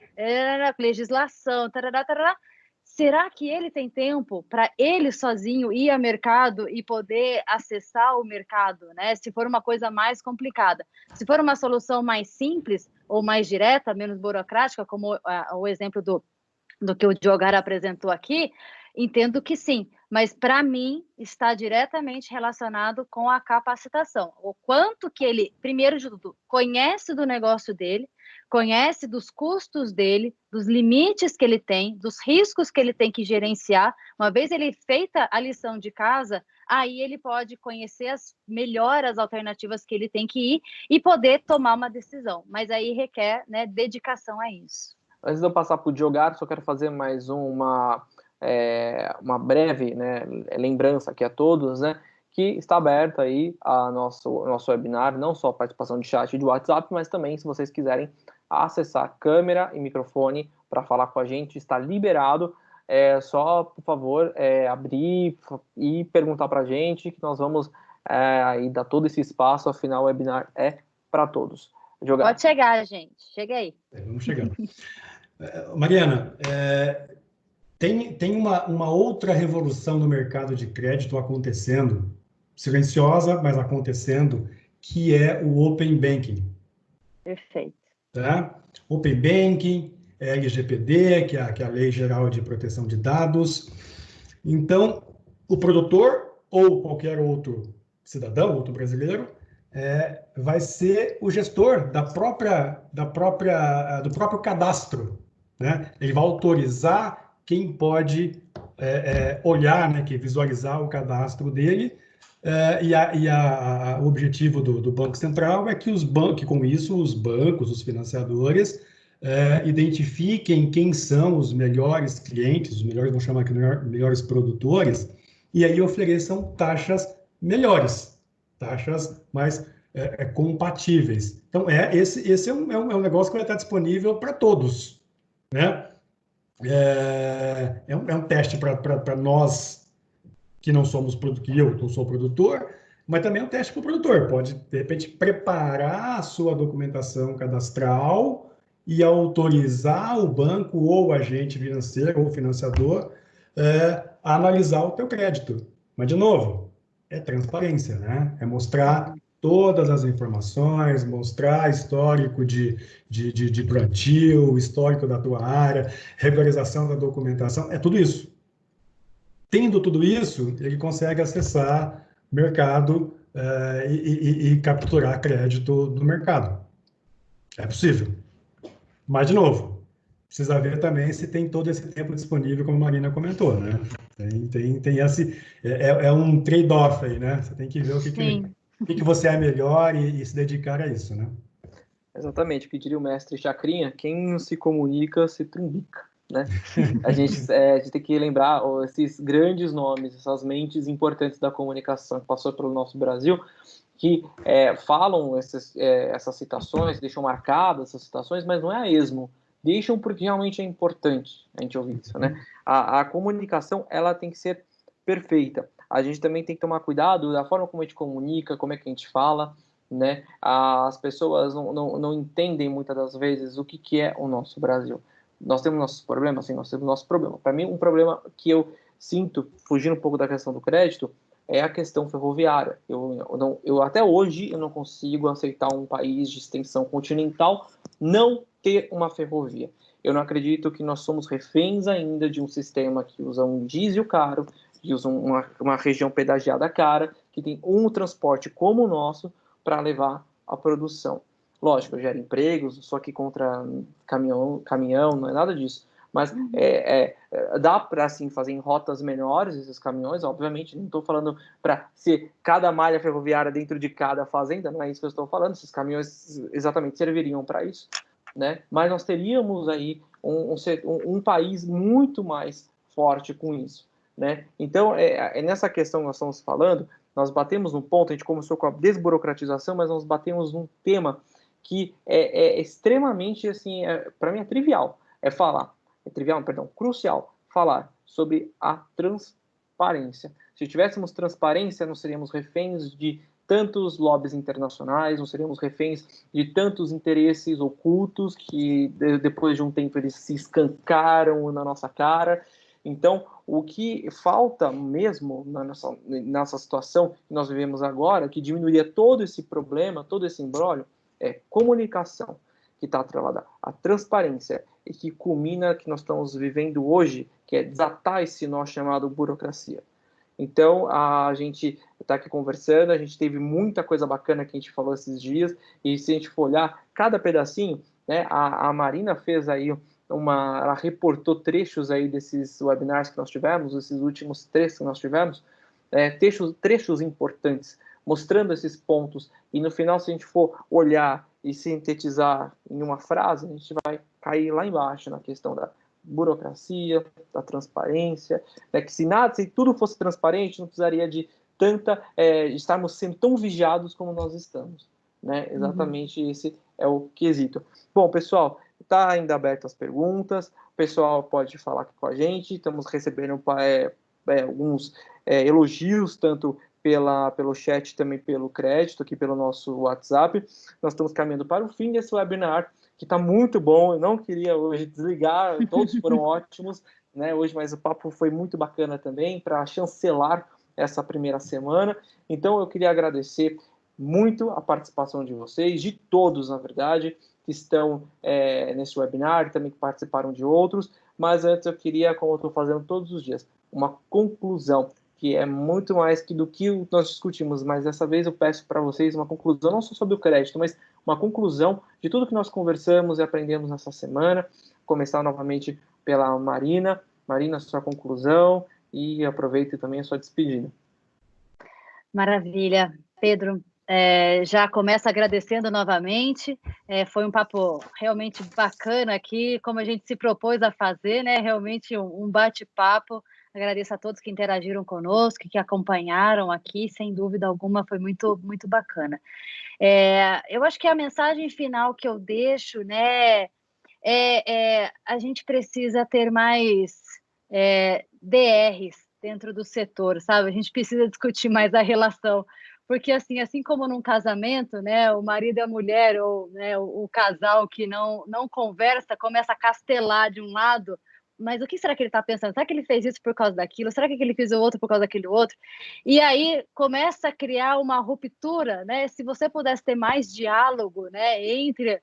legislação, tarará, tarará. Será que ele tem tempo para ele sozinho ir ao mercado e poder acessar o mercado, né? Se for uma coisa mais complicada. Se for uma solução mais simples ou mais direta, menos burocrática, como o exemplo do que o Diogar apresentou aqui, entendo que sim, mas para mim está diretamente relacionado com a capacitação. O quanto que ele, primeiro de tudo, conhece do negócio dele, conhece dos custos dele, dos limites que ele tem, dos riscos que ele tem que gerenciar. Uma vez ele feita a lição de casa, aí ele pode conhecer melhor as alternativas que ele tem que ir e poder tomar uma decisão. Mas aí requer, né, dedicação a isso. Antes de eu passar para o Diogar, só quero fazer mais uma breve, né, lembrança aqui a todos, né, que está aberto aí a nosso webinar, não só a participação de chat e de WhatsApp, mas também, se vocês quiserem acessar câmera e microfone para falar com a gente, está liberado. Só, por favor, abrir e perguntar para a gente, que nós vamos aí dar todo esse espaço, afinal o webinar é para todos. Diogar. Pode chegar, gente. Chega aí. Vamos chegando. Mariana, tem uma outra revolução no mercado de crédito acontecendo, silenciosa, mas acontecendo, que é o Open Banking. Perfeito. Tá? Open Banking, LGPD, que é a Lei Geral de Proteção de Dados. Então, o produtor ou qualquer outro cidadão, outro brasileiro, vai ser o gestor do próprio cadastro, né? Ele vai autorizar quem pode olhar, né, que visualizar o cadastro dele, o objetivo do Banco Central é que com isso os bancos, os financiadores, identifiquem quem são os melhores clientes, os melhores, vamos chamar aqui, melhores produtores, e aí ofereçam taxas melhores, taxas mais compatíveis. Então, esse é um negócio que vai estar disponível para todos, né? É um teste para nós que não somos que eu não sou produtor, mas também é um teste para o produtor. Pode, de repente, preparar a sua documentação cadastral e autorizar o banco ou o agente financeiro ou financiador a analisar o teu crédito. Mas, de novo, é transparência, né? É mostrar todas as informações, mostrar histórico de plantio, histórico da tua área, regularização da documentação, é tudo isso. Tendo tudo isso, ele consegue acessar mercado e capturar crédito do mercado. É possível. Mas, de novo, precisa ver também se tem todo esse tempo disponível, como a Marina comentou, né? Tem esse... É um trade-off aí, né? Você tem que ver o que você é melhor e se dedicar a isso, né? Exatamente, o que diria o mestre Chacrinha, quem não se comunica se trumbica, né? A gente tem que lembrar esses grandes nomes, essas mentes importantes da comunicação que passou pelo nosso Brasil, que falam essas citações, deixam marcadas essas citações, mas não é a esmo, deixam porque realmente é importante a gente ouvir isso, né? A comunicação, ela tem que ser perfeita. A gente também tem que tomar cuidado da forma como a gente comunica, como é que a gente fala, né? As pessoas não entendem muitas das vezes o que é o nosso Brasil. Nós temos nossos problemas? Sim, nós temos nosso problema. Para mim, um problema que eu sinto, fugindo um pouco da questão do crédito, é a questão ferroviária. Eu até hoje eu não consigo aceitar um país de extensão continental não ter uma ferrovia. Eu não acredito que nós somos reféns ainda de um sistema que usa um diesel caro, que usa uma região pedagiada cara, que tem um transporte como o nosso para levar a produção. Lógico, gera empregos, só que contra caminhão, não é nada disso. Mas dá para, assim, fazer em rotas menores esses caminhões, obviamente, não estou falando para ser cada malha ferroviária dentro de cada fazenda, não é isso que eu estou falando, esses caminhões exatamente serviriam para isso, né? Mas nós teríamos aí um país muito mais forte com isso, né? Então, nessa questão que nós estamos falando, nós batemos num ponto, a gente começou com a desburocratização, mas nós batemos num tema que é extremamente, assim, para mim é trivial, crucial falar sobre a transparência. Se tivéssemos transparência, não seríamos reféns de tantos lobbies internacionais, não seríamos reféns de tantos interesses ocultos que depois de um tempo eles se escancaram na nossa cara. Então, o que falta mesmo na nossa situação que nós vivemos agora, que diminuiria todo esse problema, todo esse imbróglio, é comunicação, que está atrelada à transparência e que culmina que nós estamos vivendo hoje, que é desatar esse nó chamado burocracia. Então, a gente está aqui conversando, a gente teve muita coisa bacana que a gente falou esses dias, e se a gente for olhar cada pedacinho, né, a Marina fez aí ela reportou trechos aí desses webinars que nós tivemos, esses últimos 3 que nós tivemos, trechos importantes, mostrando esses pontos, e no final, se a gente for olhar e sintetizar em uma frase, a gente vai cair lá embaixo na questão da burocracia, da transparência, né, que se tudo fosse transparente, não precisaria de estarmos sendo tão vigiados como nós estamos, né? Exatamente esse é o quesito. Bom, pessoal, está ainda aberto as perguntas, o pessoal pode falar aqui com a gente, estamos recebendo alguns elogios, tanto pelo chat, também pelo crédito, aqui pelo nosso WhatsApp. Nós estamos caminhando para o fim desse webinar, que está muito bom. Eu não queria hoje desligar, todos foram ótimos, né, hoje, mas o papo foi muito bacana também para chancelar essa primeira semana. Então, eu queria agradecer muito a participação de vocês, de todos, na verdade, que estão nesse webinar, também que participaram de outros, mas antes eu queria, como eu estou fazendo todos os dias, uma conclusão, que é muito mais do que nós discutimos, mas dessa vez eu peço para vocês uma conclusão, não só sobre o crédito, mas uma conclusão de tudo que nós conversamos e aprendemos nessa semana. Começar novamente pela Marina. Marina, sua conclusão, e aproveite também a sua despedida. Maravilha. Pedro, já começo agradecendo novamente. Foi um papo realmente bacana aqui, como a gente se propôs a fazer, né? Realmente um bate-papo. Agradeço a todos que interagiram conosco, que acompanharam aqui, sem dúvida alguma, foi muito, muito bacana. Eu acho que a mensagem final que eu deixo, né, a gente precisa ter mais DRs dentro do setor, sabe? A gente precisa discutir mais a relação, porque assim como num casamento, né, o marido e a mulher, ou né, o casal que não conversa, começa a castelar de um lado, mas o que será que ele está pensando? Será que ele fez isso por causa daquilo? Será que ele fez o outro por causa daquele outro? E aí começa a criar uma ruptura, né? Se você pudesse ter mais diálogo, né, entre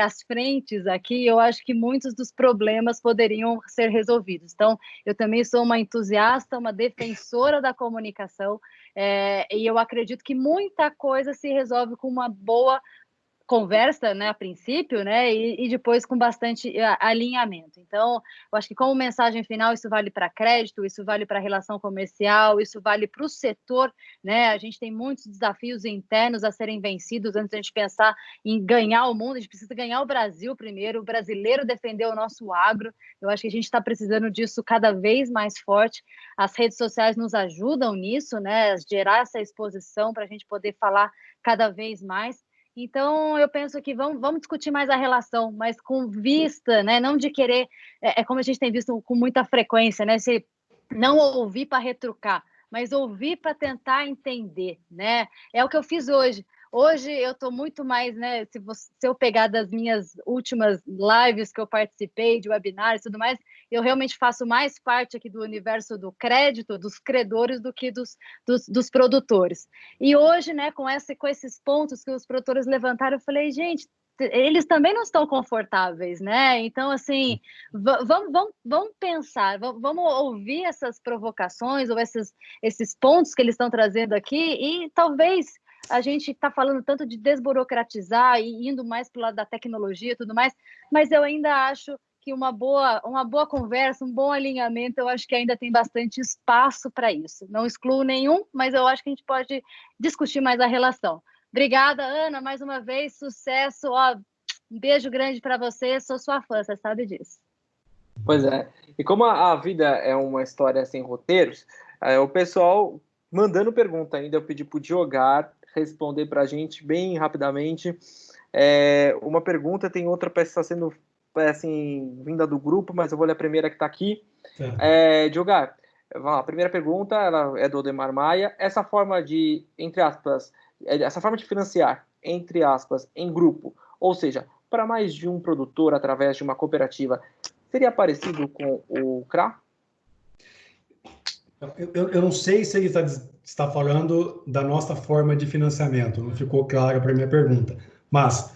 as frentes aqui, eu acho que muitos dos problemas poderiam ser resolvidos. Então, eu também sou uma entusiasta, uma defensora da comunicação, e eu acredito que muita coisa se resolve com uma boa conversa, né, a princípio, né, e depois com bastante alinhamento. Então, eu acho que como mensagem final, isso vale para crédito, isso vale para relação comercial, isso vale para o setor, né, a gente tem muitos desafios internos a serem vencidos antes de a gente pensar em ganhar o mundo, a gente precisa ganhar o Brasil primeiro, o brasileiro defender o nosso agro, eu acho que a gente está precisando disso cada vez mais forte, as redes sociais nos ajudam nisso, né, a gerar essa exposição para a gente poder falar cada vez mais. Então, eu penso que vamos discutir mais a relação, mas com vista, né? Não de querer, como a gente tem visto com muita frequência, né? Se não ouvir para retrucar, mas ouvir para tentar entender, né? É o que eu fiz hoje. Hoje eu estou muito mais, né? Se eu pegar das minhas últimas lives que eu participei, de webinários e tudo mais, eu realmente faço mais parte aqui do universo do crédito, dos credores, do que dos produtores. E hoje, né, com esses pontos que os produtores levantaram, eu falei, gente, eles também não estão confortáveis, né? Então, assim, vamos pensar, vamos ouvir essas provocações ou esses pontos que eles estão trazendo aqui e talvez a gente está falando tanto de desburocratizar e indo mais para o lado da tecnologia e tudo mais, mas eu ainda acho que uma boa conversa, um bom alinhamento, eu acho que ainda tem bastante espaço para isso. Não excluo nenhum, mas eu acho que a gente pode discutir mais a relação. Obrigada, Ana, mais uma vez, sucesso. Um beijo grande para você, sou sua fã, você sabe disso. Pois é. E como a vida é uma história sem roteiros, o pessoal mandando pergunta ainda, eu pedi para o Diogar responder para a gente bem rapidamente. Uma pergunta, tem outra que está sendo assim, vinda do grupo, mas eu vou ler a primeira que está aqui. Diogar, a primeira pergunta ela é do Odemar Maia. Essa forma de, entre aspas, essa forma de financiar, entre aspas, em grupo, ou seja, para mais de um produtor através de uma cooperativa, seria parecido com o CRA? Eu não sei se ele está falando da nossa forma de financiamento, não ficou claro para a minha pergunta. Mas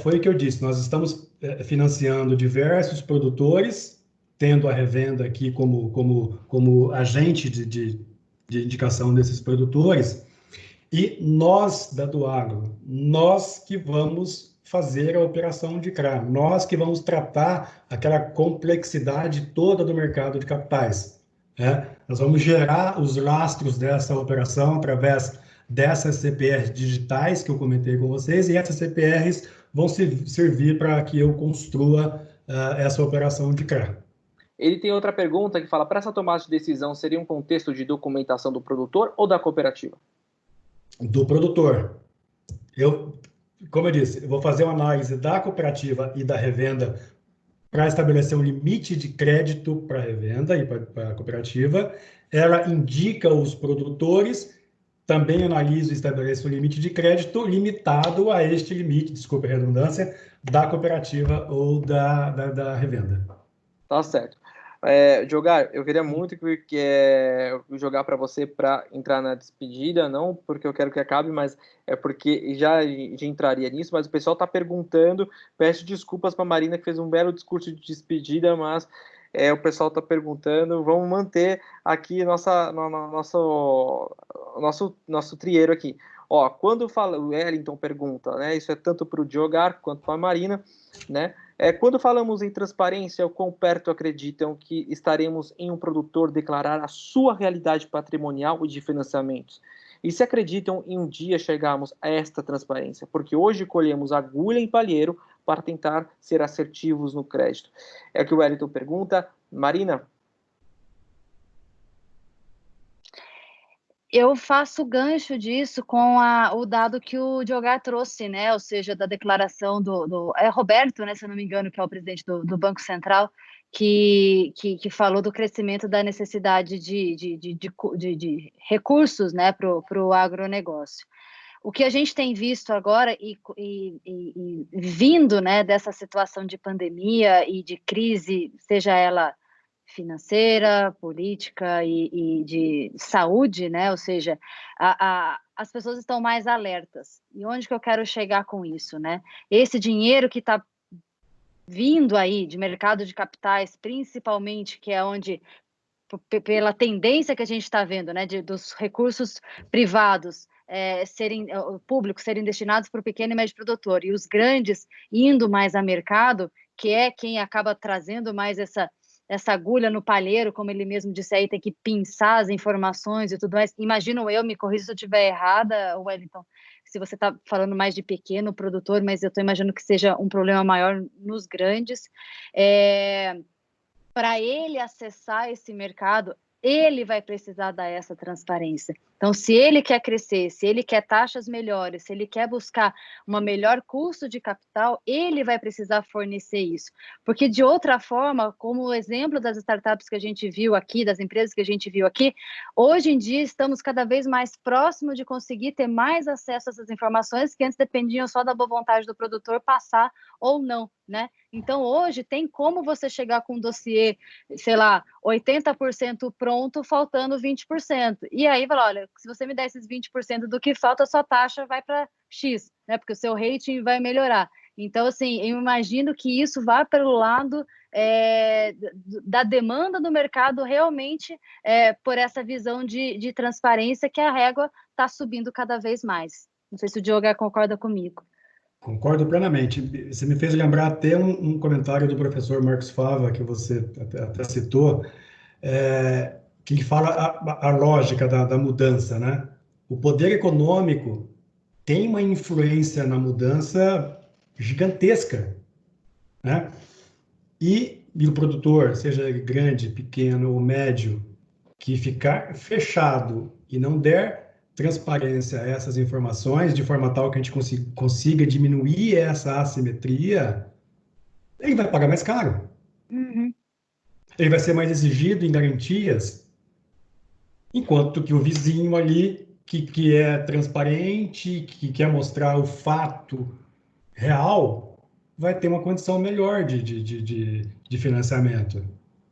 foi o que eu disse, nós estamos financiando diversos produtores, tendo a revenda aqui como agente de indicação desses produtores, e nós, da Doagro, nós que vamos fazer a operação de CRA, nós que vamos tratar aquela complexidade toda do mercado de capitais. Nós vamos gerar os lastros dessa operação através dessas CPRs digitais que eu comentei com vocês, e essas CPRs vão servir para que eu construa essa operação de CRA. Ele tem outra pergunta que fala, para essa tomada de decisão, seria um contexto de documentação do produtor ou da cooperativa? Do produtor. Como eu disse, eu vou fazer uma análise da cooperativa e da revenda para estabelecer um limite de crédito para a revenda e para a cooperativa. Ela indica os produtores, também analisa e estabelece um limite de crédito limitado a este limite, desculpa a redundância, da cooperativa ou da revenda. Tá certo. Diogar, eu queria muito jogar para você para entrar na despedida, não porque eu quero que acabe, mas é porque já entraria nisso, mas o pessoal está perguntando, peço desculpas para a Marina, que fez um belo discurso de despedida, mas o pessoal está perguntando, vamos manter aqui nosso trieiro aqui. Ó, quando fala, o Wellington pergunta, né, isso é tanto para o Diogar quanto para a Marina, né, quando falamos em transparência, o quão perto acreditam que estaremos em um produtor declarar a sua realidade patrimonial e de financiamentos? E se acreditam em um dia chegarmos a esta transparência? Porque hoje colhemos agulha em palheiro para tentar ser assertivos no crédito. É o que o Wellington pergunta. Marina? Eu faço gancho disso com o dado que o Diogar trouxe, né? Ou seja, da declaração do Roberto, né? Se eu não me engano, que é o presidente do Banco Central, que falou do crescimento da necessidade de recursos, né, para o agronegócio. O que a gente tem visto agora e vindo, né, dessa situação de pandemia e de crise, seja ela financeira, política e de saúde, né? Ou seja, as pessoas estão mais alertas. E onde que eu quero chegar com isso, né? Esse dinheiro que está vindo aí de mercado de capitais, principalmente, que é onde, pela tendência que a gente está vendo, né, dos recursos privados públicos serem destinados para o pequeno e médio produtor, e os grandes indo mais a mercado, que é quem acaba trazendo mais essa agulha no palheiro, como ele mesmo disse aí, tem que pinçar as informações e tudo mais. Imagino eu, me corrija se eu estiver errada, Wellington, se você está falando mais de pequeno produtor, mas eu estou imaginando que seja um problema maior nos grandes. Para ele acessar esse mercado, ele vai precisar dar essa transparência. Então, se ele quer crescer, se ele quer taxas melhores, se ele quer buscar uma melhor custo de capital, ele vai precisar fornecer isso. Porque, de outra forma, como o exemplo das startups que a gente viu aqui, das empresas que a gente viu aqui, hoje em dia estamos cada vez mais próximos de conseguir ter mais acesso a essas informações que antes dependiam só da boa vontade do produtor passar ou não, né? Então, hoje, tem como você chegar com um dossiê, sei lá, 80% pronto, faltando 20%. E aí, fala, olha, se você me der esses 20% do que falta, a sua taxa vai para X, né? Porque o seu rating vai melhorar. Então, assim, eu imagino que isso vá pelo lado da demanda do mercado realmente por essa visão de transparência que a régua está subindo cada vez mais. Não sei se o Diogo concorda comigo. Concordo plenamente. Você me fez lembrar até um comentário do professor Marcos Fava, que você até citou, que fala a lógica da mudança, né? O poder econômico tem uma influência na mudança gigantesca, né? E e o produtor, seja ele grande, pequeno ou médio, que ficar fechado e não der transparência a essas informações, de forma tal que a gente consiga diminuir essa assimetria, ele vai pagar mais caro. Uhum. Ele vai ser mais exigido em garantias, enquanto que o vizinho ali, que é transparente, que quer mostrar o fato real, vai ter uma condição melhor de financiamento.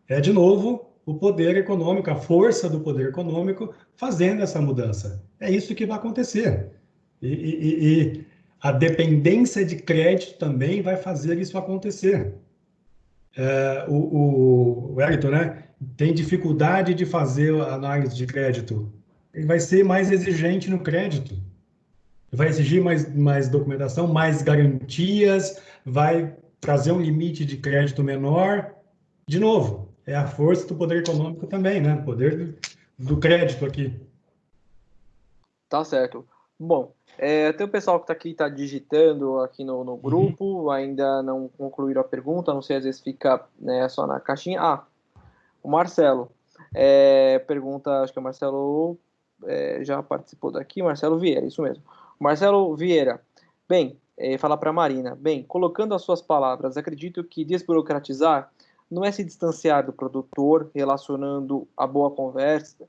É, de novo, o poder econômico, a força do poder econômico fazendo essa mudança. É isso que vai acontecer. E a dependência de crédito também vai fazer isso acontecer. O Wellington, né, tem dificuldade de fazer a análise de crédito. Ele vai ser mais exigente no crédito. Vai exigir mais documentação, mais garantias, vai trazer um limite de crédito menor. De novo, é a força do poder econômico também, né? O poder do crédito aqui. Tá certo. Bom, tem o pessoal que está aqui, está digitando aqui no grupo, ainda não concluíram a pergunta, não sei, às vezes fica, né, só na caixinha. Ah, o Marcelo pergunta, acho que o Marcelo já participou daqui, Marcelo Vieira, isso mesmo. Marcelo Vieira, bem, fala para a Marina, bem, colocando as suas palavras, acredito que desburocratizar não é se distanciar do produtor, relacionando a boa conversa,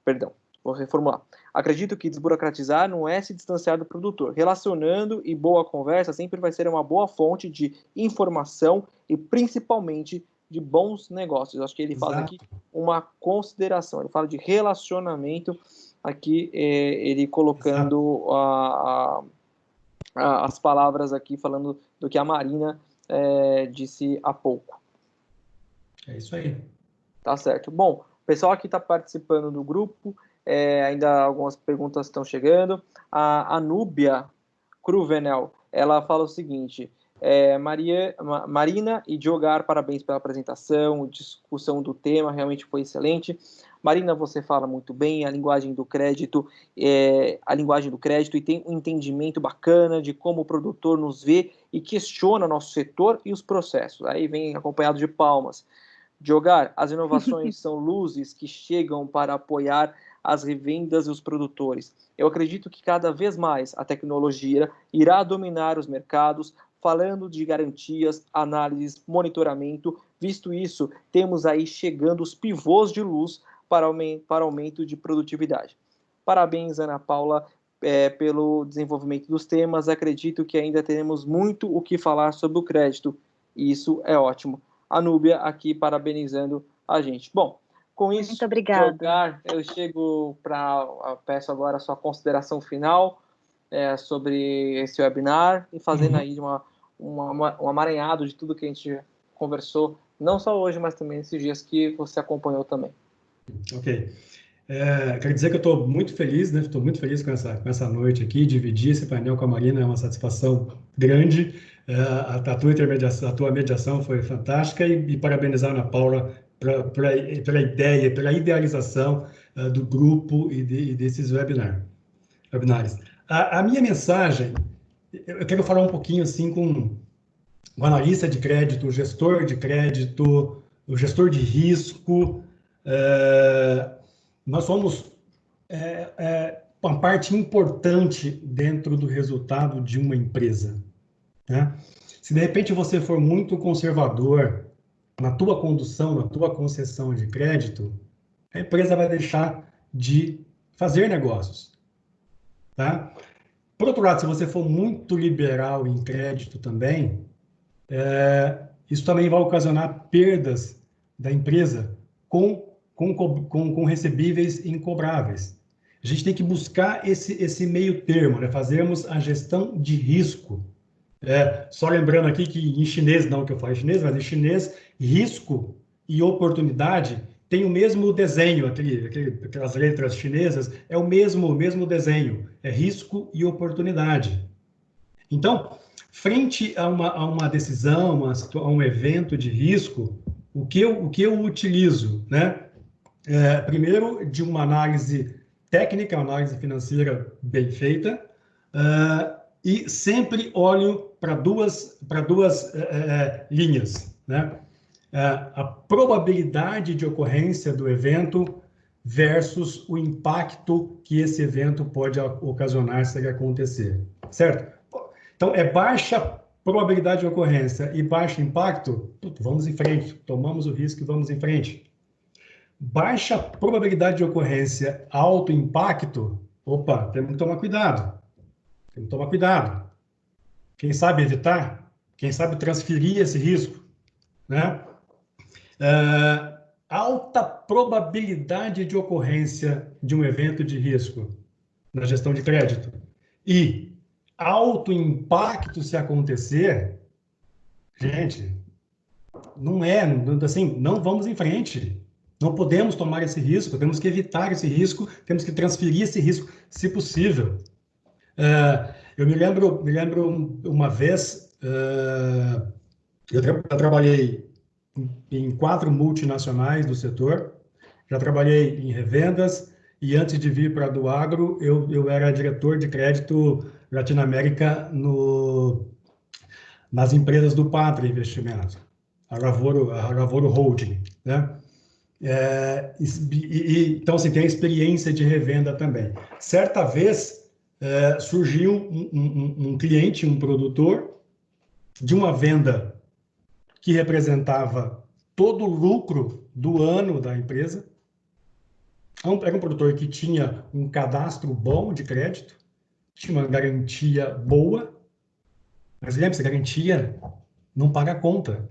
perdão, vou reformular. Acredito que desburocratizar não é se distanciar do produtor. Relacionando e boa conversa sempre vai ser uma boa fonte de informação e principalmente de bons negócios. Acho que ele faz aqui uma consideração. Ele fala de relacionamento aqui, ele colocando as palavras aqui, falando do que a Marina disse há pouco. É isso aí. Tá certo. Bom, o pessoal aqui está participando do grupo. Ainda algumas perguntas estão chegando. A Núbia Cruvenel, ela fala o seguinte: Marina e Diogar, parabéns pela apresentação, discussão do tema, realmente foi excelente. Marina, você fala muito bem a linguagem do crédito, e tem um entendimento bacana de como o produtor nos vê e questiona nosso setor e os processos. Aí vem acompanhado de palmas. Diogar, as inovações são luzes que chegam para apoiar as revendas e os produtores. Eu acredito que cada vez mais a tecnologia irá dominar os mercados, falando de garantias, análises, monitoramento. Visto isso, temos aí chegando os pivôs de luz para aumento de produtividade. Parabéns, Ana Paula, pelo desenvolvimento dos temas. Acredito que ainda teremos muito o que falar sobre o crédito, e isso é ótimo. A Núbia aqui parabenizando a gente. Bom, com isso, muito obrigada. Diogar, eu peço agora a sua consideração final sobre esse webinar e fazendo aí um amaranhado de tudo que a gente conversou, não só hoje, mas também nesses dias que você acompanhou também. Ok. Quero dizer que eu estou muito feliz, né? Estou muito feliz com essa noite aqui. Dividir esse painel com a Marina é uma satisfação grande. A tua mediação foi fantástica e parabenizar a Ana Paula pela ideia, pela idealização do grupo e desses webinars. A minha mensagem, eu quero falar um pouquinho assim com o analista de crédito, o gestor de crédito, o gestor de risco. Nós somos uma parte importante dentro do resultado de uma empresa, né? Se de repente você for muito conservador na tua condução, na tua concessão de crédito, a empresa vai deixar de fazer negócios, tá? Por outro lado, se você for muito liberal em crédito também, isso também vai ocasionar perdas da empresa com recebíveis incobráveis. A gente tem que buscar esse meio termo, né? Fazermos a gestão de risco. Só lembrando aqui que em chinês, não que eu falo chinês, mas em chinês, risco e oportunidade tem o mesmo desenho, aquelas letras chinesas, é o mesmo desenho, é risco e oportunidade. Então, frente a uma decisão, a um evento de risco, o que eu utilizo, né? Primeiro, de uma análise técnica, uma análise financeira bem feita, e sempre olho para duas linhas, né? a probabilidade de ocorrência do evento versus o impacto que esse evento pode ocasionar se ele acontecer, certo? Então, é baixa probabilidade de ocorrência e baixo impacto, vamos em frente, tomamos o risco e vamos em frente. Baixa probabilidade de ocorrência, alto impacto, opa, temos que tomar cuidado. Temos que tomar cuidado. Quem sabe evitar, quem sabe transferir esse risco, né? Alta probabilidade de ocorrência de um evento de risco na gestão de crédito e alto impacto se acontecer, gente, não é, assim, não vamos em frente. Não podemos tomar esse risco, temos que evitar esse risco, temos que transferir esse risco, se possível. Eu me lembro uma vez, eu trabalhei em 4 multinacionais do setor, já trabalhei em revendas, e antes de vir para a do agro, eu era diretor de crédito Latinoamérica nas empresas do Pátria Investimentos, a Lavoro Holding, né? Então, assim, tem a experiência de revenda também. Certa vez, surgiu um cliente, um produtor, de uma venda que representava todo o lucro do ano da empresa. Era um produtor que tinha um cadastro bom de crédito, tinha uma garantia boa, mas lembre-se, garantia não paga a conta.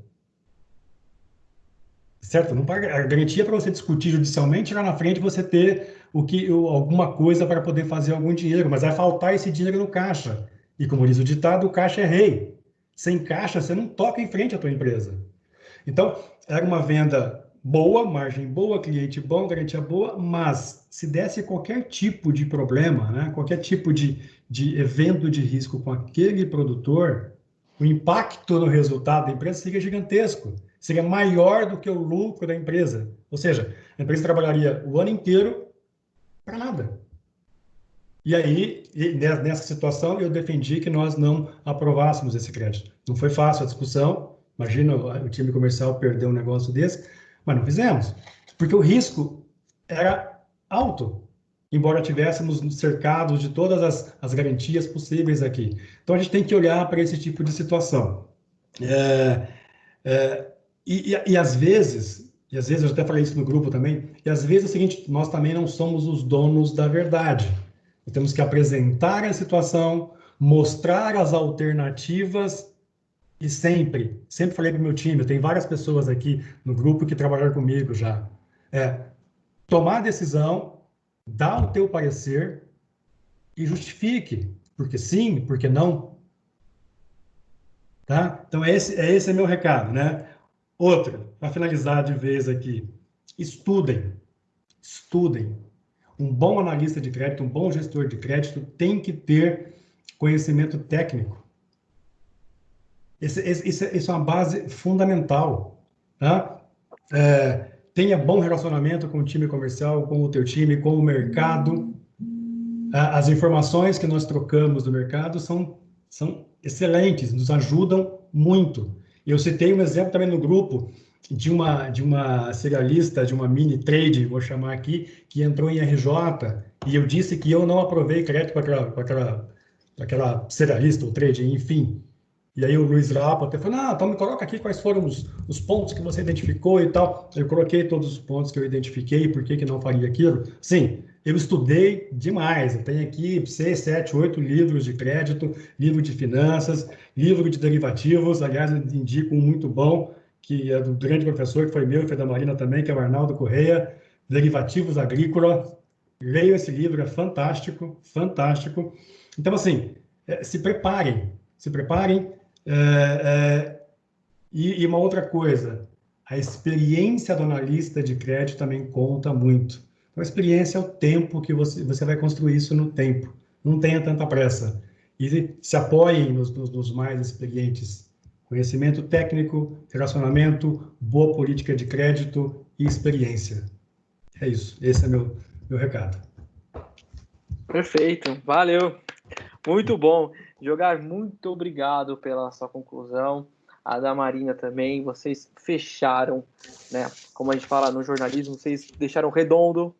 Certo? Não paga, a garantia para você discutir judicialmente, lá na frente você ter alguma coisa para poder fazer algum dinheiro, mas vai faltar esse dinheiro no caixa. E como diz o ditado, o caixa é rei. Sem caixa, você não toca em frente à tua empresa. Então, era uma venda boa, margem boa, cliente bom, garantia boa, mas se desse qualquer tipo de problema, né, qualquer tipo de evento de risco com aquele produtor, o impacto no resultado da empresa seria gigantesco, seria maior do que o lucro da empresa. Ou seja, a empresa trabalharia o ano inteiro para nada. E aí, nessa situação, eu defendi que nós não aprovássemos esse crédito. Não foi fácil a discussão, imagina o time comercial perder um negócio desse, mas não fizemos, porque o risco era alto, embora tivéssemos cercados de todas as garantias possíveis aqui. Então, a gente tem que olhar para esse tipo de situação. E às vezes, eu até falei isso no grupo também, e às vezes é o seguinte, nós também não somos os donos da verdade. Nós temos que apresentar a situação, mostrar as alternativas e sempre falei para o meu time, tem várias pessoas aqui no grupo que trabalharam comigo já, tomar a decisão, dar o teu parecer e justifique, porque sim, porque não. Tá? Então, esse é meu recado, né? Outra, para finalizar de vez aqui, estudem. Um bom analista de crédito, um bom gestor de crédito tem que ter conhecimento técnico. Isso é uma base fundamental. Tá? Tenha bom relacionamento com o time comercial, com o teu time, com o mercado. As informações que nós trocamos do mercado são excelentes, nos ajudam muito. Eu citei um exemplo também no grupo de uma serialista, de uma mini trade, vou chamar aqui, que entrou em RJ, e eu disse que eu não aprovei crédito para aquela serialista ou trade, enfim. E aí o Luiz Rapo até falou, então me coloca aqui quais foram os pontos que você identificou e tal. Eu coloquei todos os pontos que eu identifiquei, por que não faria aquilo. Sim, eu estudei demais. Eu tenho aqui 6, 7, 8 livros de crédito, livro de finanças, livro de derivativos. Aliás, eu indico um muito bom, que é do grande professor, que foi meu e foi da Marina também, que é o Arnaldo Correia, Derivativos Agrícola. Leio esse livro, é fantástico, fantástico. Então, assim, se preparem. E uma outra coisa, a experiência do analista de crédito também conta muito. Então, a experiência é o tempo que você vai construir isso no tempo. Não tenha tanta pressa. E se apoiem nos mais experientes. Conhecimento técnico, relacionamento, boa política de crédito e experiência. É isso. Esse é meu recado. Perfeito. Valeu. Muito bom. Jogar, muito obrigado pela sua conclusão. a da Marina também. Vocês fecharam, né? Como a gente fala no jornalismo, vocês deixaram redondo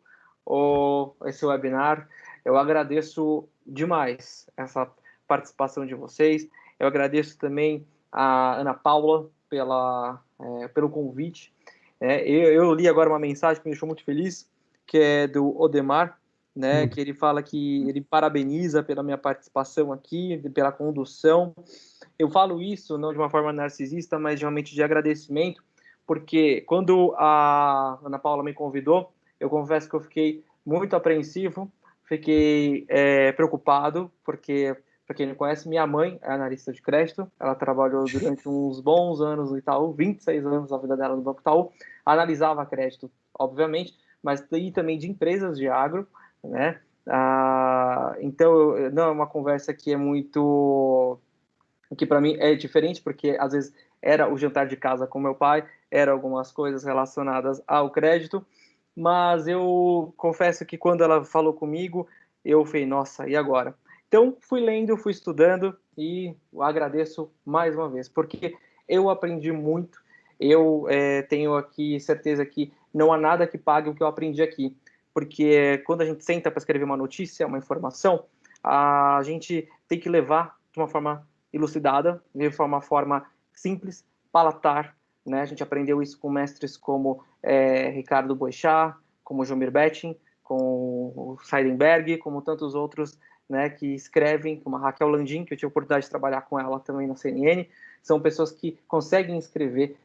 esse webinar. Eu agradeço demais essa participação de vocês. Eu agradeço também a Ana Paula pelo convite. Eu li agora uma mensagem que me deixou muito feliz, que é do Odemar, né, que ele fala que ele parabeniza pela minha participação aqui, pela condução. Eu falo isso não de uma forma narcisista, mas realmente de agradecimento, porque quando a Ana Paula me convidou, eu confesso que eu fiquei muito apreensivo, fiquei preocupado, porque, para quem não conhece, minha mãe é analista de crédito, ela trabalhou durante uns bons anos no Itaú, 26 anos da vida dela no Banco Itaú, analisava crédito, obviamente, mas também de empresas de agro, né? Então, não é uma conversa que é muito... que para mim é diferente, porque às vezes era o jantar de casa com meu pai, eram algumas coisas relacionadas ao crédito, mas eu confesso que quando ela falou comigo, eu falei, nossa, e agora? Então, fui lendo, fui estudando e agradeço mais uma vez, porque eu aprendi muito, eu tenho aqui certeza que não há nada que pague o que eu aprendi aqui, porque quando a gente senta para escrever uma notícia, uma informação, a gente tem que levar de uma forma elucidada, de uma forma simples, palatar, né? A gente aprendeu isso com mestres como Ricardo Boechat, como Jomir Betting, com o Seidenberg, como tantos outros, né, que escrevem, como a Raquel Landim, que eu tive a oportunidade de trabalhar com ela também na CNN. São pessoas que conseguem escrever,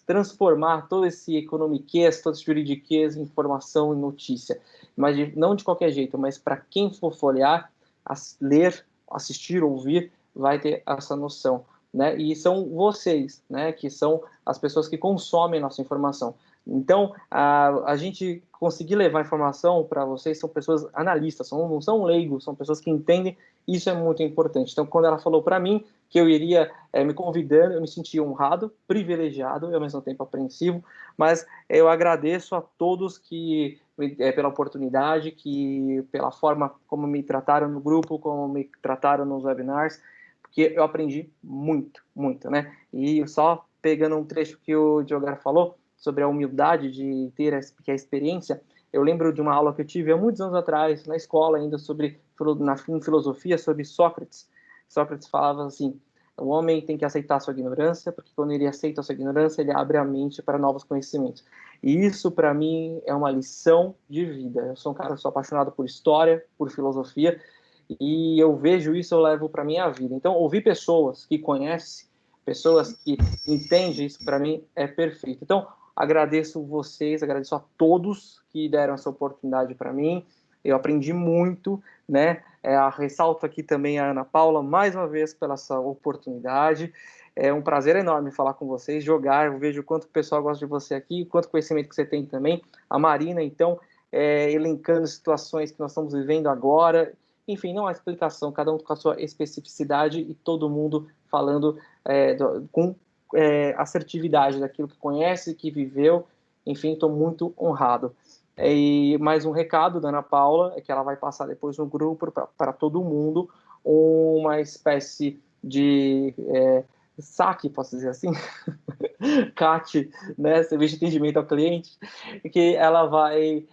transformar todo esse economiquez, todo esse juridiquez em informação e notícia. Mas não de qualquer jeito, mas para quem for folhear, ler, assistir, ouvir, vai ter essa noção, né? E são vocês, né, que são as pessoas que consomem nossa informação. Então, a gente conseguir levar informação para vocês, são pessoas analistas, não são leigos, são pessoas que entendem, isso é muito importante. Então, quando ela falou para mim que eu iria me convidando, eu me senti honrado, privilegiado e ao mesmo tempo apreensivo, mas eu agradeço a todos que pela oportunidade, que pela forma como me trataram no grupo, como me trataram nos webinars, porque eu aprendi muito, muito, né? E só pegando um trecho que o Diogar falou sobre a humildade de ter a experiência, eu lembro de uma aula que eu tive há muitos anos atrás, na escola ainda, em filosofia, sobre Sócrates. Sócrates falava assim, o homem tem que aceitar a sua ignorância, porque quando ele aceita a sua ignorância, ele abre a mente para novos conhecimentos. E isso, para mim, é uma lição de vida. Eu sou um cara que sou apaixonado por história, por filosofia, e eu vejo isso, eu levo para minha vida. Então, ouvir pessoas que conhecem, pessoas que entendem isso, para mim, é perfeito. Então, agradeço vocês, agradeço a todos que deram essa oportunidade para mim. Eu aprendi muito, né? Ressalto aqui também a Ana Paula, mais uma vez, pela essa oportunidade. É um prazer enorme falar com vocês, jogar. Eu vejo o quanto o pessoal gosta de você aqui, quanto conhecimento que você tem também. A Marina, então, elencando situações que nós estamos vivendo agora. Enfim, não há explicação, cada um com a sua especificidade e todo mundo falando com assertividade daquilo que conhece, que viveu. Enfim, estou muito honrado. E mais um recado da Ana Paula, é que ela vai passar depois no grupo para todo mundo uma espécie de saque, posso dizer assim, CAT, né, serviço de atendimento ao cliente, que ela vai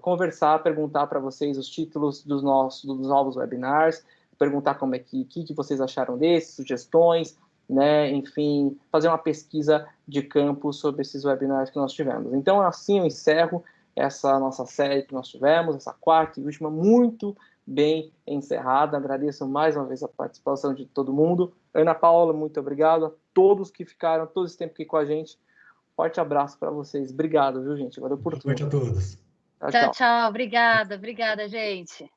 conversar, perguntar para vocês os títulos dos novos webinars, perguntar como que vocês acharam desses, sugestões, né, enfim, fazer uma pesquisa de campo sobre esses webinars que nós tivemos. Então, assim eu encerro essa nossa série que nós tivemos, essa quarta e última, muito bem encerrada. Agradeço mais uma vez a participação de todo mundo. Ana Paula, muito obrigado. A todos que ficaram todo esse tempo aqui com a gente. Forte abraço para vocês. Obrigado, viu, gente? Valeu por tudo. Boa noite a todos. Tchau, tchau. Obrigada, gente.